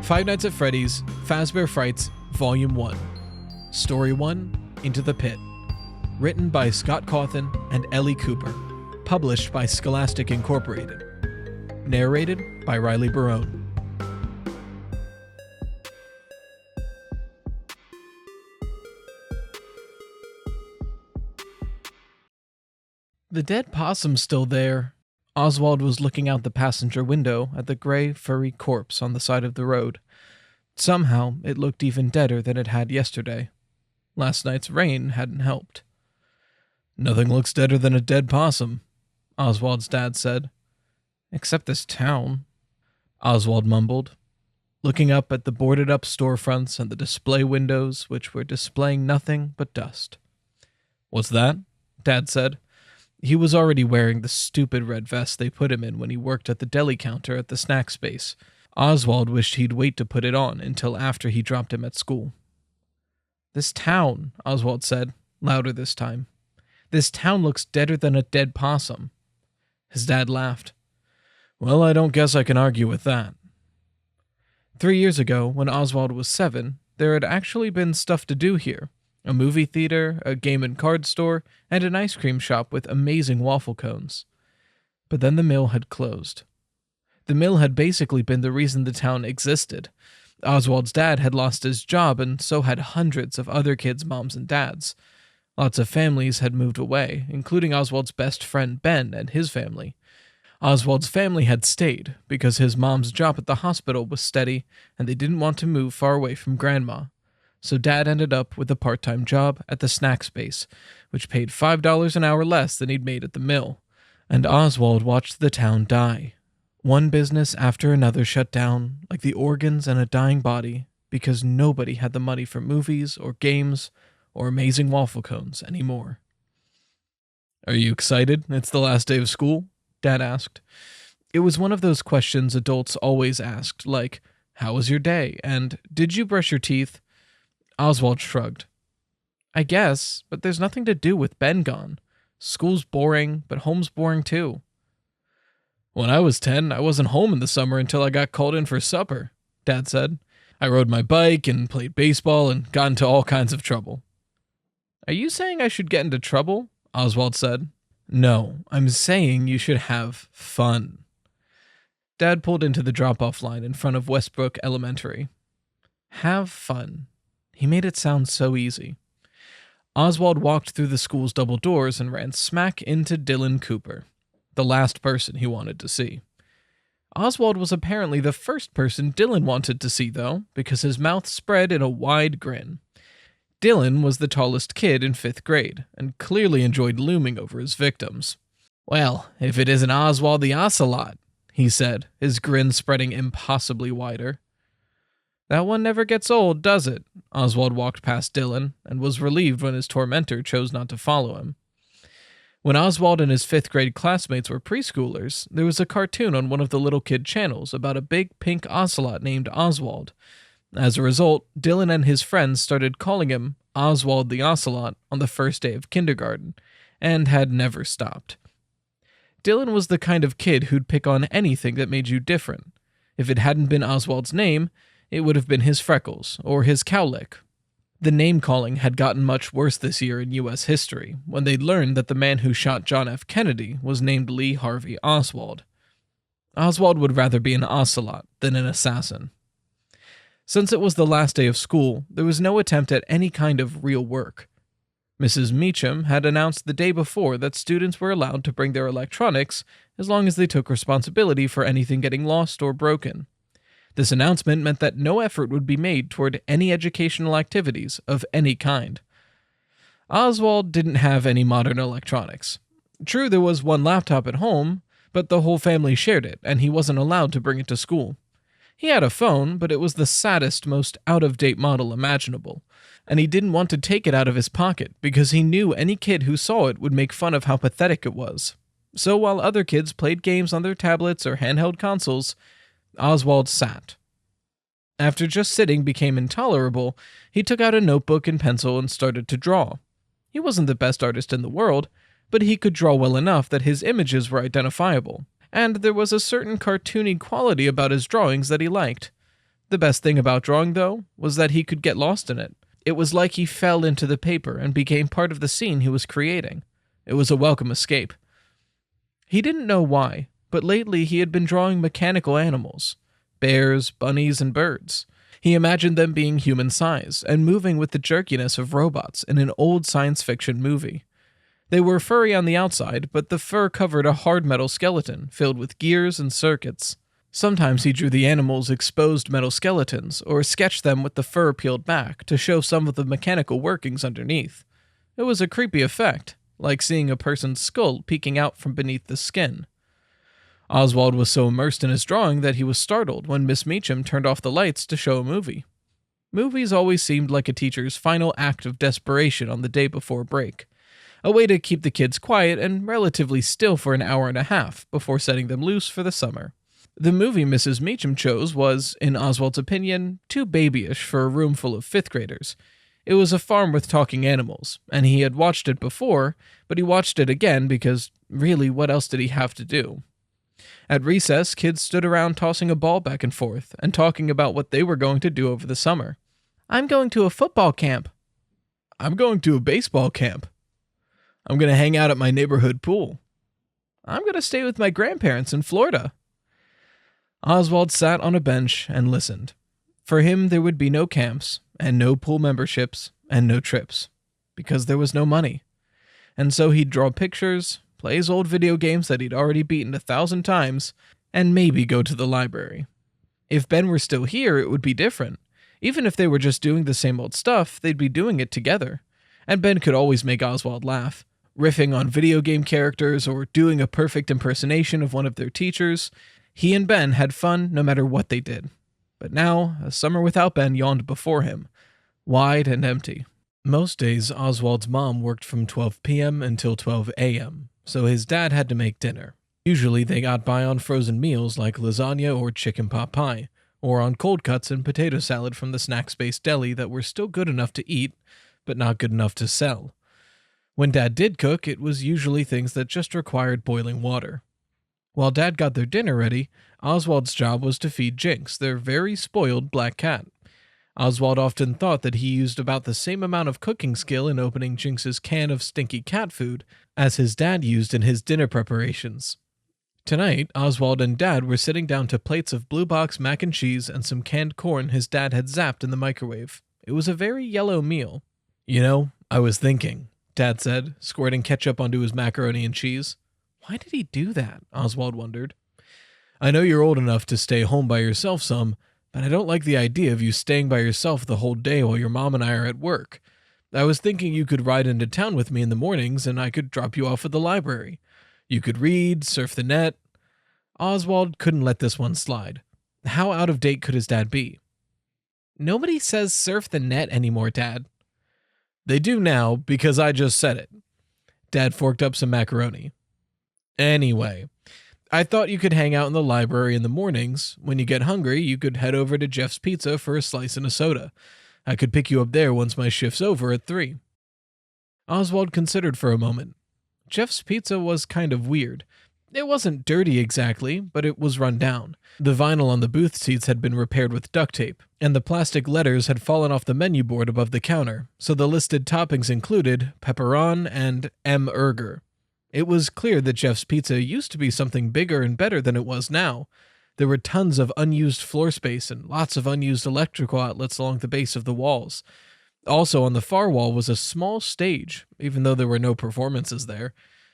Five Nights at Freddy's, Fazbear Frights, Volume 1. Story 1, Into the Pit. Written by Scott Cawthon and Elley Cooper. Published by Scholastic Incorporated. Narrated by Barone. The dead possum's still there. Oswald was looking out the passenger window at the gray, furry corpse on the side of the road. Somehow, it looked even deader than it had yesterday. Last night's rain hadn't helped. "Nothing looks deader than a dead possum," Oswald's dad said. "Except this town," Oswald mumbled, looking up at the boarded-up storefronts and the display windows, which were displaying nothing but dust. "What's that?" Dad said. He was already wearing the stupid red vest they put him in when he worked at the deli counter at the snack space. Oswald wished he'd wait to put it on until after he dropped him at school. "This town," Oswald said, louder this time. "This town looks deader than a dead possum." His dad laughed. "Well, I don't guess I can argue with that." 3 years ago, when Oswald was 7, there had actually been stuff to do here. A movie theater, a game and card store, and an ice cream shop with amazing waffle cones. But then the mill had closed. The mill had basically been the reason the town existed. Oswald's dad had lost his job, and so had hundreds of other kids' moms and dads. Lots of families had moved away, including Oswald's best friend Ben and his family. Oswald's family had stayed, because his mom's job at the hospital was steady, and they didn't want to move far away from Grandma. So Dad ended up with a part-time job at the snack space, which paid $5 an hour less than he'd made at the mill. And Oswald watched the town die. One business after another shut down, like the organs in a dying body, because nobody had the money for movies or games or amazing waffle cones anymore. "Are you excited? It's the last day of school?" Dad asked. It was one of those questions adults always asked, like, "How was your day?" and "Did you brush your teeth?" Oswald shrugged. "I guess, but there's nothing to do with Ben gone. School's boring, but home's boring too." "When I was 10, I wasn't home in the summer until I got called in for supper," Dad said. "I rode my bike and played baseball and got into all kinds of trouble." "Are you saying I should get into trouble?" Oswald said. "No, I'm saying you should have fun." Dad pulled into the drop-off line in front of Westbrook Elementary. Have fun. He made it sound so easy. Oswald walked through the school's double doors and ran smack into Dylan Cooper, the last person he wanted to see. Oswald was apparently the first person Dylan wanted to see, though, because his mouth spread in a wide grin. Dylan was the tallest kid in 5th grade, and clearly enjoyed looming over his victims. "Well, if it isn't Oswald the Ocelot," he said, his grin spreading impossibly wider. "That one never gets old, does it?" Oswald walked past Dylan, and was relieved when his tormentor chose not to follow him. When Oswald and his 5th grade classmates were preschoolers, there was a cartoon on one of the little kid channels about a big pink ocelot named Oswald. As a result, Dylan and his friends started calling him Oswald the Ocelot on the first day of kindergarten, and had never stopped. Dylan was the kind of kid who'd pick on anything that made you different. If it hadn't been Oswald's name, it would have been his freckles, or his cowlick. The name-calling had gotten much worse this year in U.S. history, when they'd learned that the man who shot John F. Kennedy was named Lee Harvey Oswald. Oswald would rather be an ocelot than an assassin. Since it was the last day of school, there was no attempt at any kind of real work. Mrs. Meacham had announced the day before that students were allowed to bring their electronics as long as they took responsibility for anything getting lost or broken. This announcement meant that no effort would be made toward any educational activities of any kind. Oswald didn't have any modern electronics. True, there was one laptop at home, but the whole family shared it, and he wasn't allowed to bring it to school. He had a phone, but it was the saddest, most out-of-date model imaginable, and he didn't want to take it out of his pocket because he knew any kid who saw it would make fun of how pathetic it was. So while other kids played games on their tablets or handheld consoles, Oswald sat. After just sitting became intolerable, he took out a notebook and pencil and started to draw. He wasn't the best artist in the world, but he could draw well enough that his images were identifiable, and there was a certain cartoony quality about his drawings that he liked. The best thing about drawing, though, was that he could get lost in it. It was like he fell into the paper and became part of the scene he was creating. It was a welcome escape. He didn't know why, but lately he had been drawing mechanical animals. Bears, bunnies, and birds. He imagined them being human size and moving with the jerkiness of robots in an old science fiction movie. They were furry on the outside, but the fur covered a hard metal skeleton filled with gears and circuits. Sometimes he drew the animals' exposed metal skeletons, or sketched them with the fur peeled back to show some of the mechanical workings underneath. It was a creepy effect, like seeing a person's skull peeking out from beneath the skin. Oswald was so immersed in his drawing that he was startled when Miss Meacham turned off the lights to show a movie. Movies always seemed like a teacher's final act of desperation on the day before break, a way to keep the kids quiet and relatively still for an hour and a half before setting them loose for the summer. The movie Mrs. Meacham chose was, in Oswald's opinion, too babyish for a room full of fifth graders. It was a farm with talking animals, and he had watched it before, but he watched it again because, really, what else did he have to do? At recess, kids stood around tossing a ball back and forth and talking about what they were going to do over the summer. I'm going to a football camp. I'm going to a baseball camp. I'm going to hang out at my neighborhood pool. I'm going to stay with my grandparents in Florida. Oswald sat on a bench and listened. For him, there would be no camps, and no pool memberships, and no trips, because there was no money. And so he'd draw pictures, play his old video games that he'd already beaten 1,000 times, and maybe go to the library. If Ben were still here, it would be different. Even if they were just doing the same old stuff, they'd be doing it together. And Ben could always make Oswald laugh, riffing on video game characters or doing a perfect impersonation of one of their teachers. He and Ben had fun no matter what they did. But now, a summer without Ben yawned before him, wide and empty. Most days, Oswald's mom worked from 12 p.m. until 12 a.m., so his dad had to make dinner. Usually they got by on frozen meals like lasagna or chicken pot pie, or on cold cuts and potato salad from the snacks-based deli that were still good enough to eat, but not good enough to sell. When Dad did cook, it was usually things that just required boiling water. While Dad got their dinner ready, Oswald's job was to feed Jinx, their very spoiled black cat. Oswald often thought that he used about the same amount of cooking skill in opening Jinx's can of stinky cat food as his dad used in his dinner preparations. Tonight, Oswald and Dad were sitting down to plates of blue box mac and cheese and some canned corn his dad had zapped in the microwave. It was a very yellow meal. You know, I was thinking, Dad said, squirting ketchup onto his macaroni and cheese. Why did he do that? Oswald wondered. I know you're old enough to stay home by yourself some, but I don't like the idea of you staying by yourself the whole day while your mom and I are at work. I was thinking you could ride into town with me in the mornings and I could drop you off at the library. You could read, surf the net. Oswald couldn't let this one slide. How out of date could his dad be? Nobody says surf the net anymore, Dad. They do now because I just said it. Dad forked up some macaroni. Anyway, I thought you could hang out in the library in the mornings. When you get hungry, you could head over to Jeff's Pizza for a slice and a soda. I could pick you up there once my shift's over at 3. Oswald considered for a moment. Jeff's Pizza was kind of weird. It wasn't dirty exactly, but it was run down. The vinyl on the booth seats had been repaired with duct tape, and the plastic letters had fallen off the menu board above the counter, so the listed toppings included pepperon and M-Erger. It was clear that Jeff's Pizza used to be something bigger and better than it was now. There were tons of unused floor space and lots of unused electrical outlets along the base of the walls. Also on the far wall was a small stage, even though there were no performances there.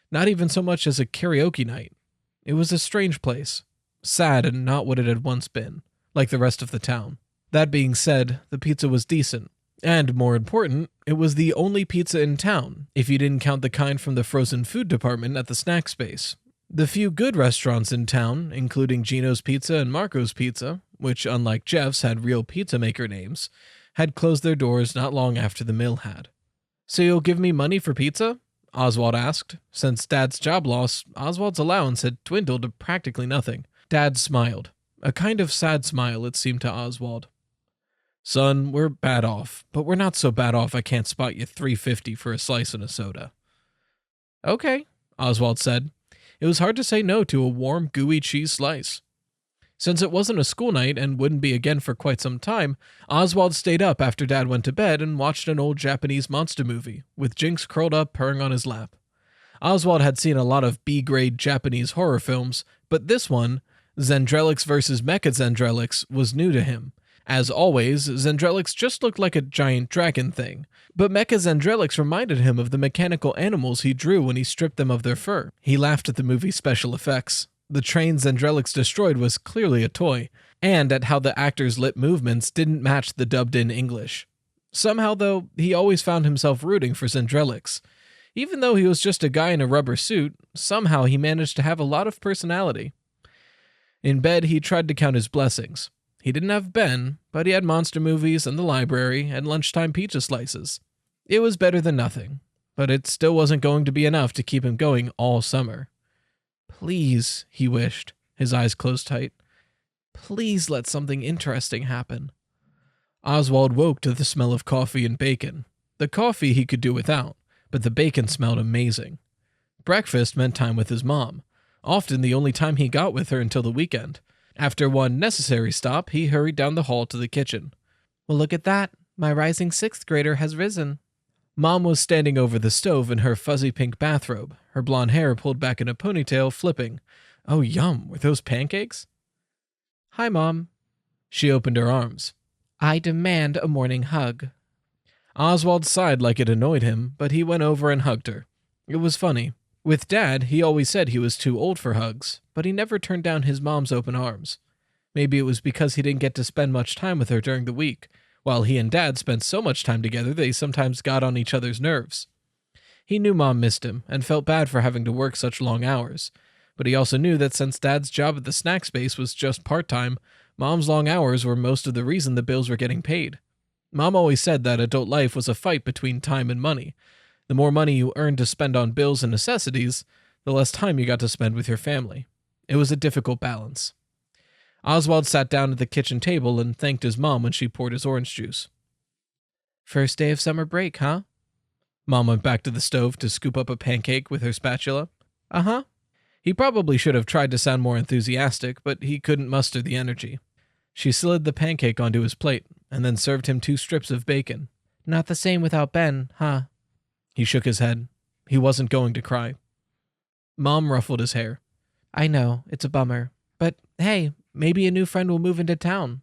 Not even so much as a karaoke night. It was a strange place. Sad and not what it had once been, like the rest of the town. That being said, the pizza was decent. And, more important, it was the only pizza in town, if you didn't count the kind from the frozen food department at the snack space. The few good restaurants in town, including Gino's Pizza and Marco's Pizza, which, unlike Jeff's, had real pizza maker names, had closed their doors not long after the mill had. So you'll give me money for pizza? Oswald asked. Since Dad's job loss, Oswald's allowance had dwindled to practically nothing. Dad smiled. A kind of sad smile, it seemed to Oswald. Son, we're bad off, but we're not so bad off I can't spot you $3.50 for a slice and a soda. Okay, Oswald said. It was hard to say no to a warm, gooey cheese slice. Since it wasn't a school night and wouldn't be again for quite some time, Oswald stayed up after Dad went to bed and watched an old Japanese monster movie, with Jinx curled up purring on his lap. Oswald had seen a lot of B-grade Japanese horror films, but this one, Zendrelix vs. Mecha Zendrelix, was new to him. As always, Zendrelix just looked like a giant dragon thing, but Mecha Zendrelix reminded him of the mechanical animals he drew when he stripped them of their fur. He laughed at the movie's special effects. The train Zendrelix destroyed was clearly a toy, and at how the actor's lip movements didn't match the dubbed-in English. Somehow, though, he always found himself rooting for Zendrelix. Even though he was just a guy in a rubber suit, somehow he managed to have a lot of personality. In bed, he tried to count his blessings. He didn't have Ben, but he had monster movies and the library and lunchtime pizza slices. It was better than nothing, but it still wasn't going to be enough to keep him going all summer. Please, he wished, his eyes closed tight. Please let something interesting happen. Oswald woke to the smell of coffee and bacon. The coffee he could do without, but the bacon smelled amazing. Breakfast meant time with his mom, often the only time he got with her until the weekend. After one necessary stop, he hurried down the hall to the kitchen. Well, look at that. My rising 6th grader has risen. Mom was standing over the stove in her fuzzy pink bathrobe, her blonde hair pulled back in a ponytail, flipping. Oh, yum, were those pancakes? Hi, Mom. She opened her arms. I demand a morning hug. Oswald sighed like it annoyed him, but he went over and hugged her. It was funny. With Dad, he always said he was too old for hugs, but he never turned down his mom's open arms. Maybe it was because he didn't get to spend much time with her during the week, while he and Dad spent so much time together they sometimes got on each other's nerves. He knew Mom missed him and felt bad for having to work such long hours, but he also knew that since Dad's job at the snack space was just part-time, Mom's long hours were most of the reason the bills were getting paid. Mom always said that adult life was a fight between time and money. The more money you earned to spend on bills and necessities, the less time you got to spend with your family. It was a difficult balance. Oswald sat down at the kitchen table and thanked his mom when she poured his orange juice. First day of summer break, huh? Mom went back to the stove to scoop up a pancake with her spatula. Uh-huh. He probably should have tried to sound more enthusiastic, but he couldn't muster the energy. She slid the pancake onto his plate, and then served him 2 strips of bacon. Not the same without Ben, huh? He shook his head. He wasn't going to cry. Mom ruffled his hair. I know, it's a bummer. But hey, maybe a new friend will move into town.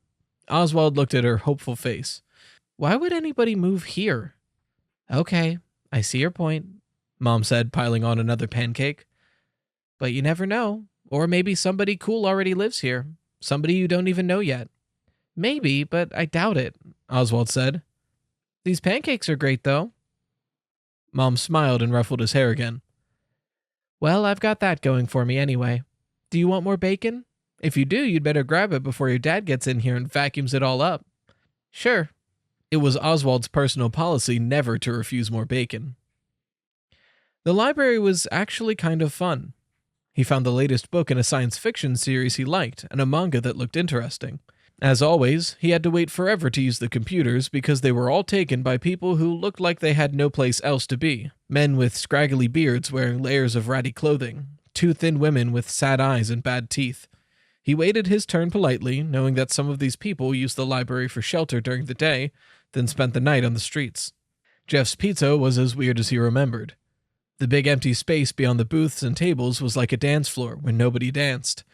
Oswald looked at her hopeful face. Why would anybody move here? Okay, I see your point, Mom said, piling on another pancake. But you never know. Or maybe somebody cool already lives here. Somebody you don't even know yet. Maybe, but I doubt it, Oswald said. These pancakes are great, though. Mom smiled and ruffled his hair again. Well, I've got that going for me anyway. Do you want more bacon? If you do, you'd better grab it before your dad gets in here and vacuums it all up. Sure. It was Oswald's personal policy never to refuse more bacon. The library was actually kind of fun. He found the latest book in a science fiction series he liked and a manga that looked interesting. As always, he had to wait forever to use the computers because they were all taken by people who looked like they had no place else to be. Men with scraggly beards wearing layers of ratty clothing, 2 thin women with sad eyes and bad teeth. He waited his turn politely, knowing that some of these people used the library for shelter during the day, then spent the night on the streets. Jeff's Pizza was as weird as he remembered. The big empty space beyond the booths and tables was like a dance floor when nobody danced.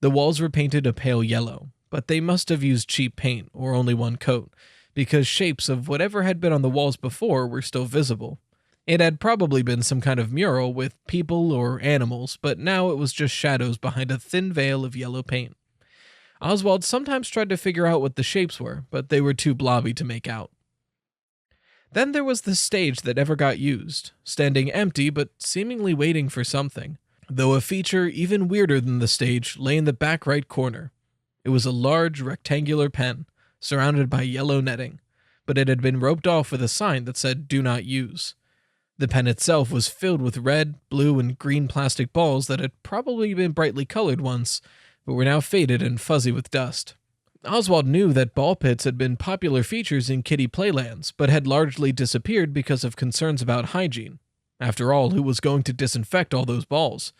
The walls were painted a pale yellow, but they must have used cheap paint or only one coat, because shapes of whatever had been on the walls before were still visible. It had probably been some kind of mural with people or animals, but now it was just shadows behind a thin veil of yellow paint. Oswald sometimes tried to figure out what the shapes were, but they were too blobby to make out. Then there was the stage that never got used, standing empty but seemingly waiting for something, though a feature even weirder than the stage lay in the back right corner. It was a large rectangular pen, surrounded by yellow netting, but it had been roped off with a sign that said "Do Not Use." The pen itself was filled with red, blue, and green plastic balls that had probably been brightly colored once, but were now faded and fuzzy with dust. Oswald knew that ball pits had been popular features in kiddie playlands, but had largely disappeared because of concerns about hygiene. After all, who was going to disinfect all those balls?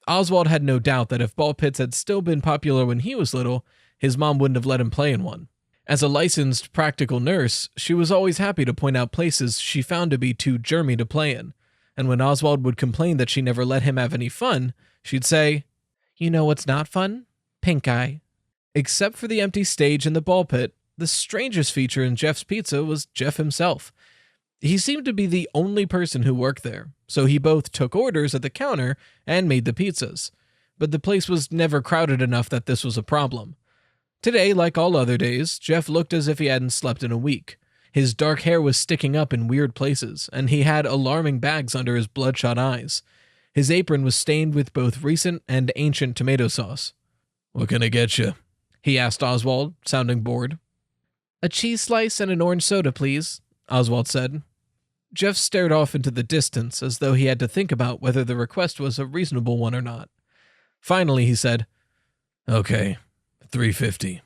Oswald had no doubt that if ball pits had still been popular when he was little, his mom wouldn't have let him play in one. As a licensed practical nurse, she was always happy to point out places she found to be too germy to play in, and when Oswald would complain that she never let him have any fun, she'd say, "You know what's not fun? Pink eye." Except for the empty stage and the ball pit, the strangest feature in Jeff's Pizza was Jeff himself. He seemed to be the only person who worked there, so he both took orders at the counter and made the pizzas. But the place was never crowded enough that this was a problem. Today, like all other days, Jeff looked as if he hadn't slept in a week. His dark hair was sticking up in weird places, and he had alarming bags under his bloodshot eyes. His apron was stained with both recent and ancient tomato sauce. "What can I get you?" he asked Oswald, sounding bored. "A cheese slice and an orange soda, please," Oswald said. Jeff stared off into the distance as though he had to think about whether the request was a reasonable one or not. Finally, he said, "Okay, $3.50.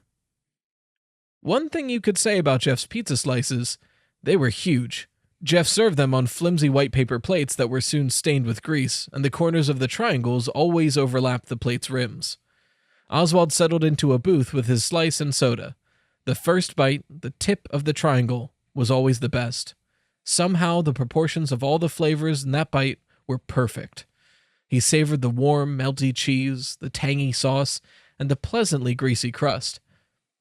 One thing you could say about Jeff's pizza slices, they were huge. Jeff served them on flimsy white paper plates that were soon stained with grease, and the corners of the triangles always overlapped the plate's rims. Oswald settled into a booth with his slice and soda. The first bite, the tip of the triangle, was always the best. Somehow the proportions of all the flavors in that bite were perfect. He savored the warm, melty cheese, the tangy sauce, and the pleasantly greasy crust.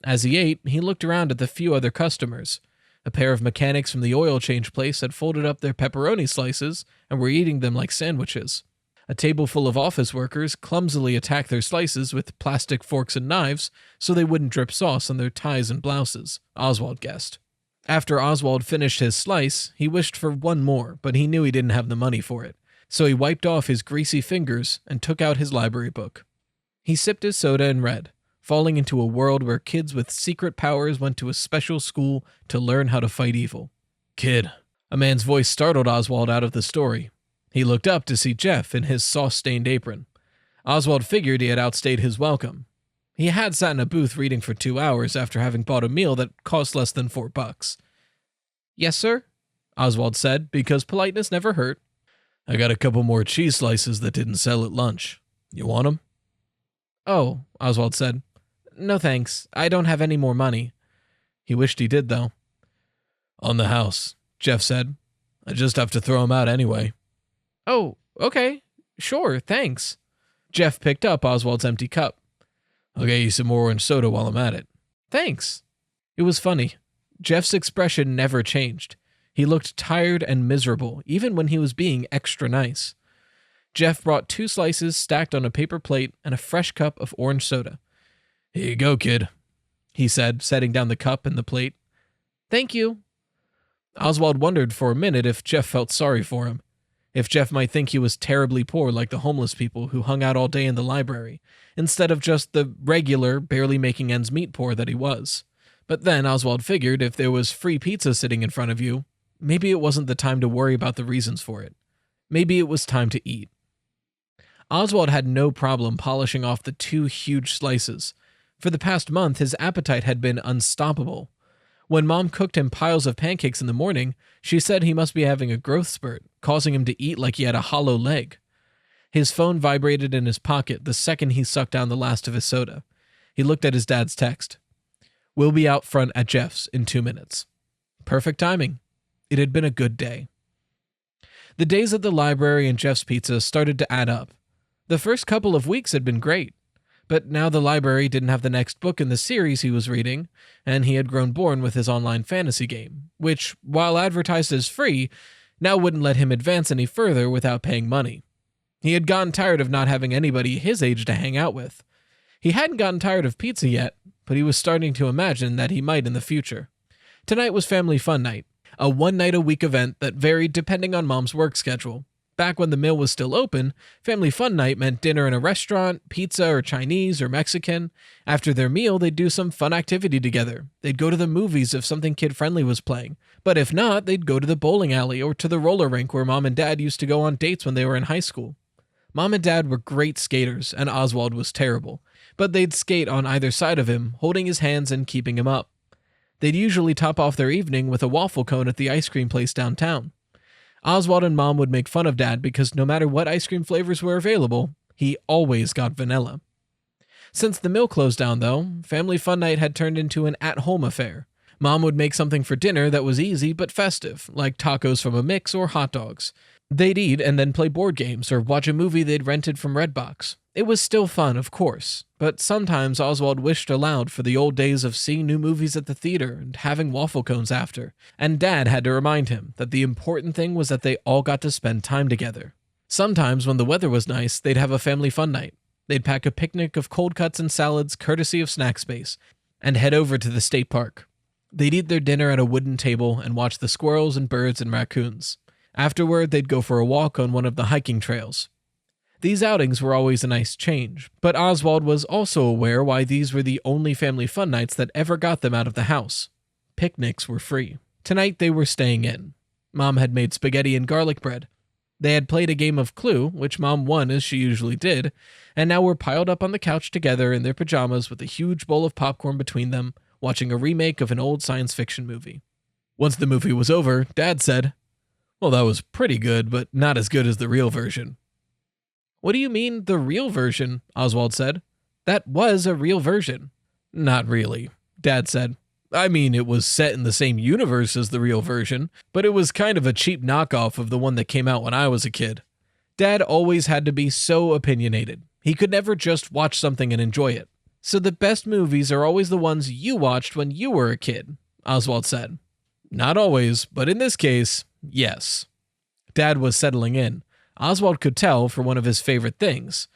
As he ate, he looked around at the few other customers. A pair of mechanics from the oil change place had folded up their pepperoni slices and were eating them like sandwiches. A table full of office workers clumsily attacked their slices with plastic forks and knives so they wouldn't drip sauce on their ties and blouses, Oswald guessed. After Oswald finished his slice, he wished for one more, but he knew he didn't have the money for it. So he wiped off his greasy fingers and took out his library book. He sipped his soda and read, falling into a world where kids with secret powers went to a special school to learn how to fight evil. "Kid," a man's voice startled Oswald out of the story. He looked up to see Jeff in his sauce-stained apron. Oswald figured he had outstayed his welcome. He had sat in a booth reading for 2 hours after having bought a meal that cost less than $4. "Yes, sir?" Oswald said, because politeness never hurt. "I got a couple more cheese slices that didn't sell at lunch. You want them?" "Oh," Oswald said. "No thanks. I don't have any more money." He wished he did, though. "On the house," Jeff said. "I just have to throw them out anyway." "Oh, okay. Sure, thanks." Jeff picked up Oswald's empty cup. "I'll get you some more orange soda while I'm at it." "Thanks." It was funny. Jeff's expression never changed. He looked tired and miserable, even when he was being extra nice. Jeff brought 2 slices stacked on a paper plate and a fresh cup of orange soda. "Here you go, kid," he said, setting down the cup and the plate. "Thank you." Oswald wondered for a minute if Jeff felt sorry for him. If Jeff might think he was terribly poor like the homeless people who hung out all day in the library, instead of just the regular, barely making ends meet poor that he was. But then Oswald figured if there was free pizza sitting in front of you, maybe it wasn't the time to worry about the reasons for it. Maybe it was time to eat. Oswald had no problem polishing off the 2 huge slices. For the past month, his appetite had been unstoppable. When Mom cooked him piles of pancakes in the morning, she said he must be having a growth spurt, causing him to eat like he had a hollow leg. His phone vibrated in his pocket the second he sucked down the last of his soda. He looked at his dad's text. "We'll be out front at Jeff's in 2 minutes." Perfect timing. It had been a good day. The days at the library and Jeff's Pizza started to add up. The first couple of weeks had been great, but now the library didn't have the next book in the series he was reading, and he had grown bored with his online fantasy game, which, while advertised as free, now wouldn't let him advance any further without paying money. He had gotten tired of not having anybody his age to hang out with. He hadn't gotten tired of pizza yet, but he was starting to imagine that he might in the future. Tonight was family fun night, a one-night-a-week event that varied depending on Mom's work schedule. Back when the mill was still open, family fun night meant dinner in a restaurant, pizza or Chinese or Mexican. After their meal, they'd do some fun activity together. They'd go to the movies if something kid-friendly was playing. But if not, they'd go to the bowling alley or to the roller rink where Mom and Dad used to go on dates when they were in high school. Mom and Dad were great skaters, and Oswald was terrible. But they'd skate on either side of him, holding his hands and keeping him up. They'd usually top off their evening with a waffle cone at the ice cream place downtown. Oswald and Mom would make fun of Dad because no matter what ice cream flavors were available, He always got vanilla. Since the mill closed down, though, family fun night had turned into an at-home affair. Mom would make something for dinner that was easy but festive, like tacos from a mix or hot dogs. They'd eat and then play board games or watch a movie they'd rented from Redbox. It was still fun, of course, but sometimes Oswald wished aloud for the old days of seeing new movies at the theater and having waffle cones after, and Dad had to remind him that the important thing was that they all got to spend time together. Sometimes when the weather was nice, they'd have a family fun night. They'd pack a picnic of cold cuts and salads courtesy of Snack Space, and head over to the state park. They'd eat their dinner at a wooden table and watch the squirrels and birds and raccoons. Afterward, they'd go for a walk on one of the hiking trails. These outings were always a nice change, but Oswald was also aware why these were the only family fun nights that ever got them out of the house. Picnics were free. Tonight they were staying in. Mom had made spaghetti and garlic bread. They had played a game of Clue, which Mom won as she usually did, and now were piled up on the couch together in their pajamas with a huge bowl of popcorn between them, watching a remake of an old science fiction movie. Once the movie was over, Dad said, "Well, that was pretty good, but not as good as the real version." "What do you mean, the real version?" Oswald said. "That was a real version." "Not really," Dad said. "I mean, it was set in the same universe as the real version, but it was kind of a cheap knockoff of the one that came out when I was a kid." Dad always had to be so opinionated. He could never just watch something and enjoy it. "So the best movies are always the ones you watched when you were a kid," Oswald said. "Not always, but in this case, yes." Dad was settling in. Oswald could tell for one of his favorite things,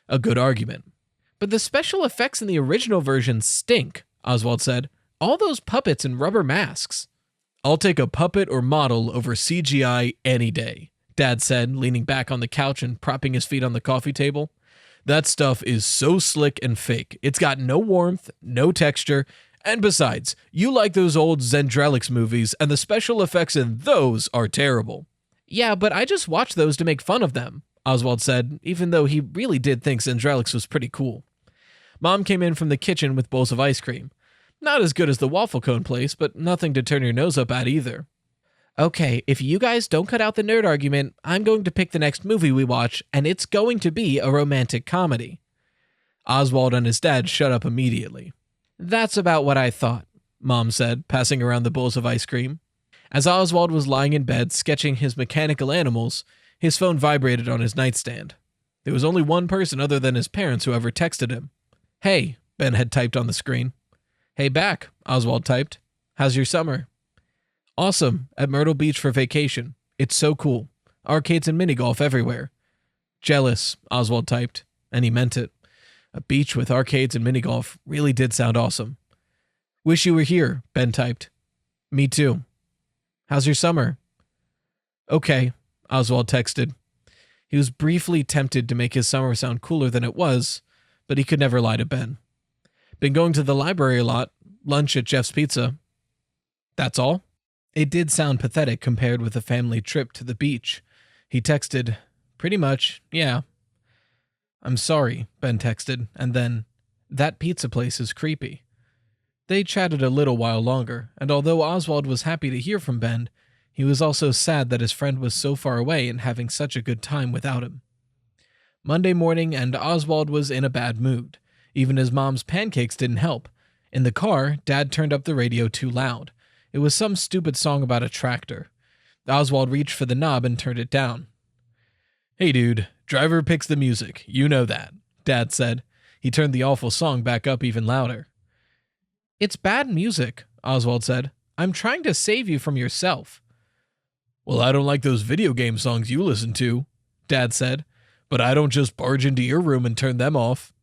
a good argument. "But the special effects in the original version stink," Oswald said. "All those puppets and rubber masks." "I'll take a puppet or model over CGI any day," Dad said, leaning back on the couch and propping his feet on the coffee table. "That stuff is so slick and fake. It's got no warmth, no texture, and besides, you like those old Zendralix movies, and the special effects in those are terrible." "Yeah, but I just watched those to make fun of them," Oswald said, even though he really did think Zendralix was pretty cool. Mom came in from the kitchen with bowls of ice cream. Not as good as the waffle cone place, but nothing to turn your nose up at either. "Okay, if you guys don't cut out the nerd argument, I'm going to pick the next movie we watch, and it's going to be a romantic comedy." Oswald and his dad shut up immediately. "That's about what I thought," Mom said, passing around the bowls of ice cream. As Oswald was lying in bed sketching his mechanical animals, his phone vibrated on his nightstand. There was only one person other than his parents who ever texted him. "Hey," Ben had typed on the screen. "Hey back," Oswald typed. "How's your summer?" "Awesome, at Myrtle Beach for vacation. It's so cool. Arcades and mini-golf everywhere." "Jealous," Oswald typed, and he meant it. A beach with arcades and mini-golf really did sound awesome. "Wish you were here," Ben typed. "Me too." "How's your summer?" "Okay," Oswald texted. He was briefly tempted to make his summer sound cooler than it was, but he could never lie to Ben. "Been going to the library a lot. Lunch at Jeff's Pizza." "That's all?" It did sound pathetic compared with a family trip to the beach. He texted, "Pretty much, yeah." "I'm sorry," Ben texted, and then, "That pizza place is creepy." They chatted a little while longer, and although Oswald was happy to hear from Ben, he was also sad that his friend was so far away and having such a good time without him. Monday morning, and Oswald was in a bad mood. Even his mom's pancakes didn't help. In the car, Dad turned up the radio too loud. It was some stupid song about a tractor. Oswald reached for the knob and turned it down. "Hey dude, driver picks the music, you know that," Dad said. He turned the awful song back up even louder. "It's bad music," Oswald said. "I'm trying to save you from yourself." "Well, I don't like those video game songs you listen to," Dad said, "but I don't just barge into your room and turn them off."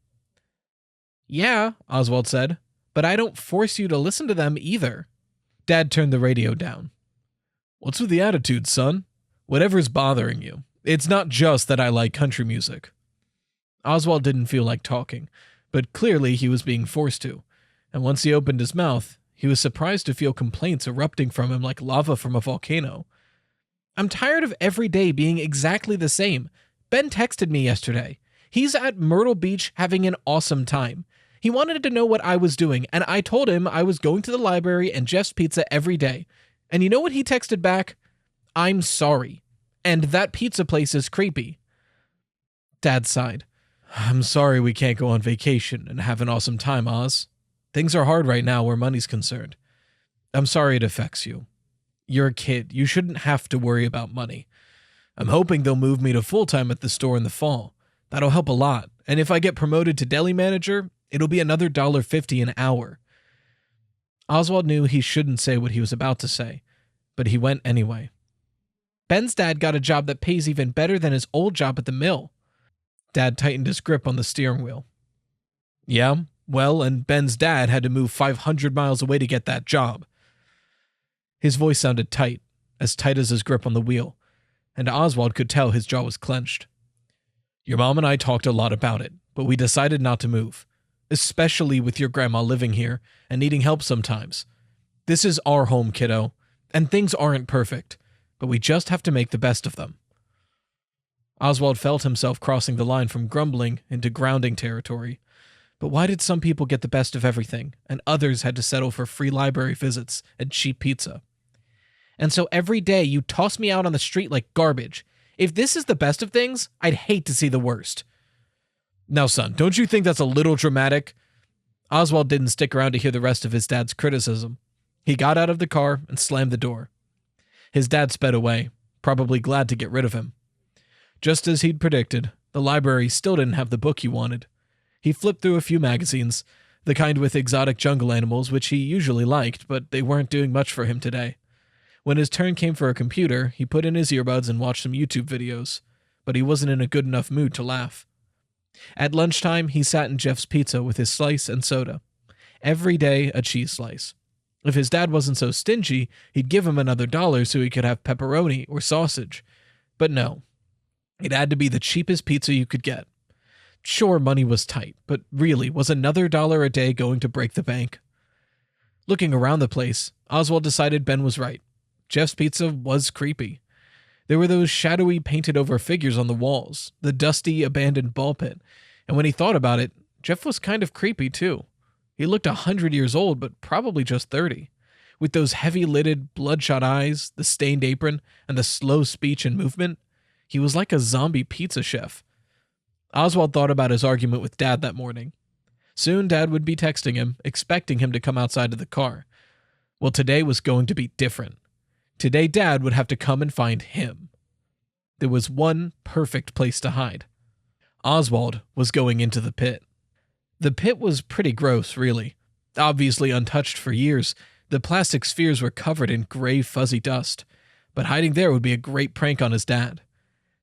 "Yeah," Oswald said, "but I don't force you to listen to them either." Dad turned the radio down. "What's with the attitude, son? Whatever's bothering you. It's not just that I like country music." Oswald didn't feel like talking, but clearly he was being forced to, and once he opened his mouth, he was surprised to feel complaints erupting from him like lava from a volcano. "I'm tired of every day being exactly the same. Ben texted me yesterday. He's at Myrtle Beach having an awesome time. He wanted to know what I was doing, and I told him I was going to the library and Jeff's Pizza every day. And you know what he texted back? 'I'm sorry. And that pizza place is creepy.'" Dad sighed. I'm sorry we can't go on vacation and have an awesome time, Oz. Things are hard right now where money's concerned. I'm sorry it affects you. You're a kid. You shouldn't have to worry about money. I'm hoping they'll move me to full-time at the store in the fall. That'll help a lot. And if I get promoted to deli manager, it'll be another $1.50 an hour. Oswald knew he shouldn't say what he was about to say, but he went anyway. Ben's dad got a job that pays even better than his old job at the mill. Dad tightened his grip on the steering wheel. Yeah, well, and Ben's dad had to move 500 miles away to get that job. His voice sounded tight as his grip on the wheel, and Oswald could tell his jaw was clenched. Your mom and I talked a lot about it, but we decided not to move, especially with your grandma living here and needing help sometimes. This is our home, kiddo, and things aren't perfect, but we just have to make the best of them. Oswald felt himself crossing the line from grumbling into grounding territory. But why did some people get the best of everything, and others had to settle for free library visits and cheap pizza? And so every day you toss me out on the street like garbage. If this is the best of things, I'd hate to see the worst. Now, son, don't you think that's a little dramatic? Oswald didn't stick around to hear the rest of his dad's criticism. He got out of the car and slammed the door. His dad sped away, probably glad to get rid of him. Just as he'd predicted, the library still didn't have the book he wanted. He flipped through a few magazines, the kind with exotic jungle animals which he usually liked, but they weren't doing much for him today. When his turn came for a computer, he put in his earbuds and watched some YouTube videos, but he wasn't in a good enough mood to laugh. At lunchtime, he sat in Jeff's Pizza with his slice and soda. Every day, a cheese slice. If his dad wasn't so stingy, he'd give him another $1 so he could have pepperoni or sausage. But no, it had to be the cheapest pizza you could get. Sure, money was tight, but really, was another $1 a day going to break the bank? Looking around the place, Oswald decided Ben was right. Jeff's Pizza was creepy. There were those shadowy painted-over figures on the walls, the dusty, abandoned ball pit, and when he thought about it, Jeff was kind of creepy too. He looked 100 years old, but probably just 30. With those heavy-lidded, bloodshot eyes, the stained apron, and the slow speech and movement, he was like a zombie pizza chef. Oswald thought about his argument with Dad that morning. Soon Dad would be texting him, expecting him to come outside of the car. Well, today was going to be different. Today Dad would have to come and find him. There was one perfect place to hide. Oswald was going into the pit. The pit was pretty gross, really. Obviously untouched for years, the plastic spheres were covered in gray, fuzzy dust. But hiding there would be a great prank on his dad.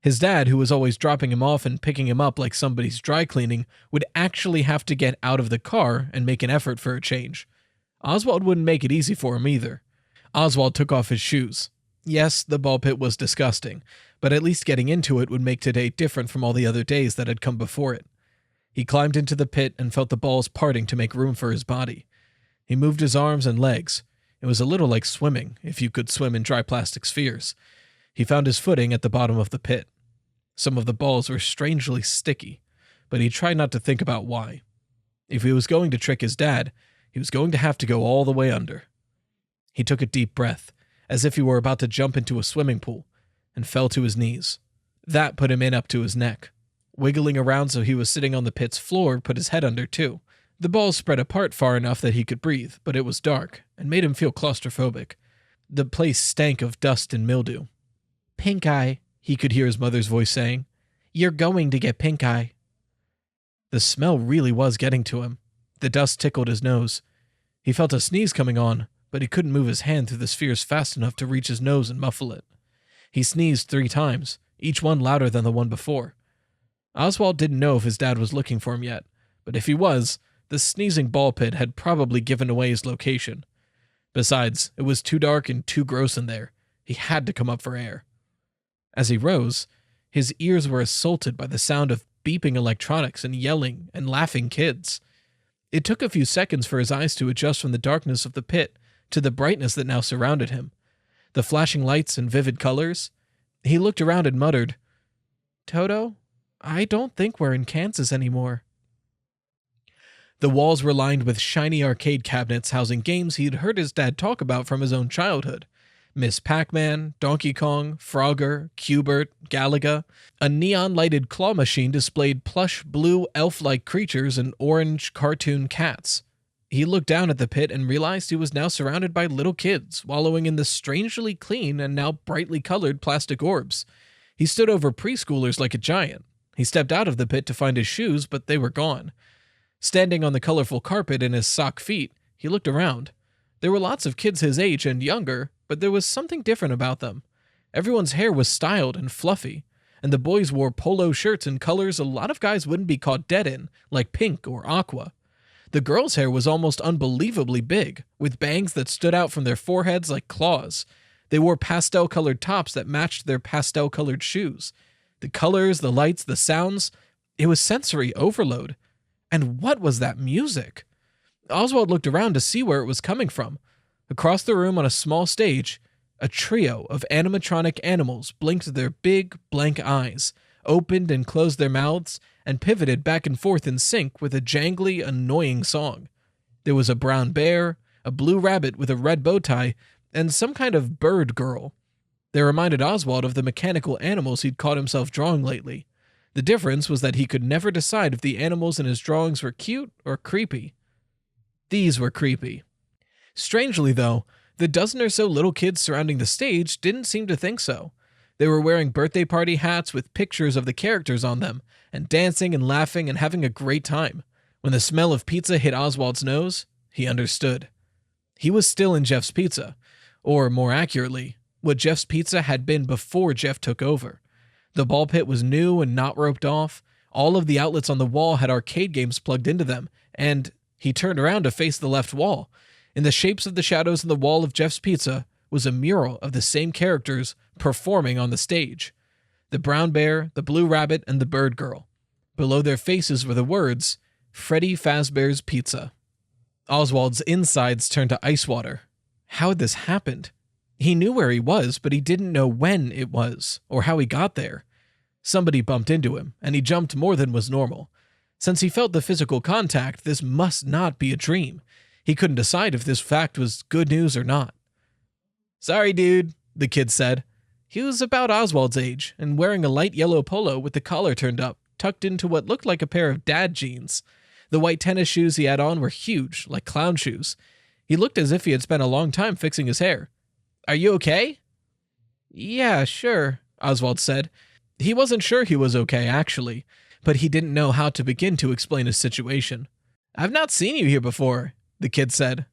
His dad, who was always dropping him off and picking him up like somebody's dry cleaning, would actually have to get out of the car and make an effort for a change. Oswald wouldn't make it easy for him either. Oswald took off his shoes. Yes, the ball pit was disgusting, but at least getting into it would make today different from all the other days that had come before it. He climbed into the pit and felt the balls parting to make room for his body. He moved his arms and legs. It was a little like swimming, if you could swim in dry plastic spheres. He found his footing at the bottom of the pit. Some of the balls were strangely sticky, but he tried not to think about why. If he was going to trick his dad, he was going to have to go all the way under. He took a deep breath, as if he were about to jump into a swimming pool, and fell to his knees. That put him in up to his neck. Wiggling around so he was sitting on the pit's floor put his head under too. The balls spread apart far enough that he could breathe, but it was dark, and made him feel claustrophobic. The place stank of dust and mildew. "Pink eye," he could hear his mother's voice saying. "You're going to get pink eye." The smell really was getting to him. The dust tickled his nose. He felt a sneeze coming on, but he couldn't move his hand through the spheres fast enough to reach his nose and muffle it. He sneezed 3 times, each one louder than the one before. Oswald didn't know if his dad was looking for him yet, but if he was, the sneezing ball pit had probably given away his location. Besides, it was too dark and too gross in there. He had to come up for air. As he rose, his ears were assaulted by the sound of beeping electronics and yelling and laughing kids. It took a few seconds for his eyes to adjust from the darkness of the pit to the brightness that now surrounded him. The flashing lights and vivid colors. He looked around and muttered, "Toto, I don't think we're in Kansas anymore." The walls were lined with shiny arcade cabinets housing games he'd heard his dad talk about from his own childhood. Miss Pac-Man, Donkey Kong, Frogger, Cubert, Galaga. A neon-lighted claw machine displayed plush blue elf-like creatures and orange cartoon cats. He looked down at the pit and realized he was now surrounded by little kids, wallowing in the strangely clean and now brightly colored plastic orbs. He stood over preschoolers like a giant. He stepped out of the pit to find his shoes, but they were gone. Standing on the colorful carpet in his sock feet, he looked around. There were lots of kids his age and younger, but there was something different about them. Everyone's hair was styled and fluffy, and the boys wore polo shirts in colors a lot of guys wouldn't be caught dead in, like pink or aqua. The girls' hair was almost unbelievably big, with bangs that stood out from their foreheads like claws. They wore pastel-colored tops that matched their pastel-colored shoes. The colors, the lights, the sounds, it was sensory overload. And what was that music? Oswald looked around to see where it was coming from. Across the room on a small stage, a trio of animatronic animals blinked their big, blank eyes, opened and closed their mouths, and pivoted back and forth in sync with a jangly, annoying song. There was a brown bear, a blue rabbit with a red bow tie, and some kind of bird girl. They reminded Oswald of the mechanical animals he'd caught himself drawing lately. The difference was that he could never decide if the animals in his drawings were cute or creepy. These were creepy. Strangely, though, the dozen or so little kids surrounding the stage didn't seem to think so. They were wearing birthday party hats with pictures of the characters on them, and dancing and laughing and having a great time. When the smell of pizza hit Oswald's nose, he understood. He was still in Jeff's Pizza, or more accurately, what Jeff's Pizza had been before Jeff took over. The ball pit was new and not roped off. All of the outlets on the wall had arcade games plugged into them, and he turned around to face the left wall. In the shapes of the shadows in the wall of Jeff's Pizza was a mural of the same characters performing on the stage. The brown bear, the blue rabbit, and the bird girl. Below their faces were the words, Freddy Fazbear's Pizza. Oswald's insides turned to ice water. How had this happened? He knew where he was, but he didn't know when it was, or how he got there. Somebody bumped into him, and he jumped more than was normal. Since he felt the physical contact, this must not be a dream. He couldn't decide if this fact was good news or not. "Sorry, dude," the kid said. He was about Oswald's age, and wearing a light yellow polo with the collar turned up, tucked into what looked like a pair of dad jeans. The white tennis shoes he had on were huge, like clown shoes. He looked as if he had spent a long time fixing his hair. "Are you okay?" "Yeah, sure," Oswald said. He wasn't sure he was okay, actually, but he didn't know how to begin to explain his situation. "I've not seen you here before," the kid said.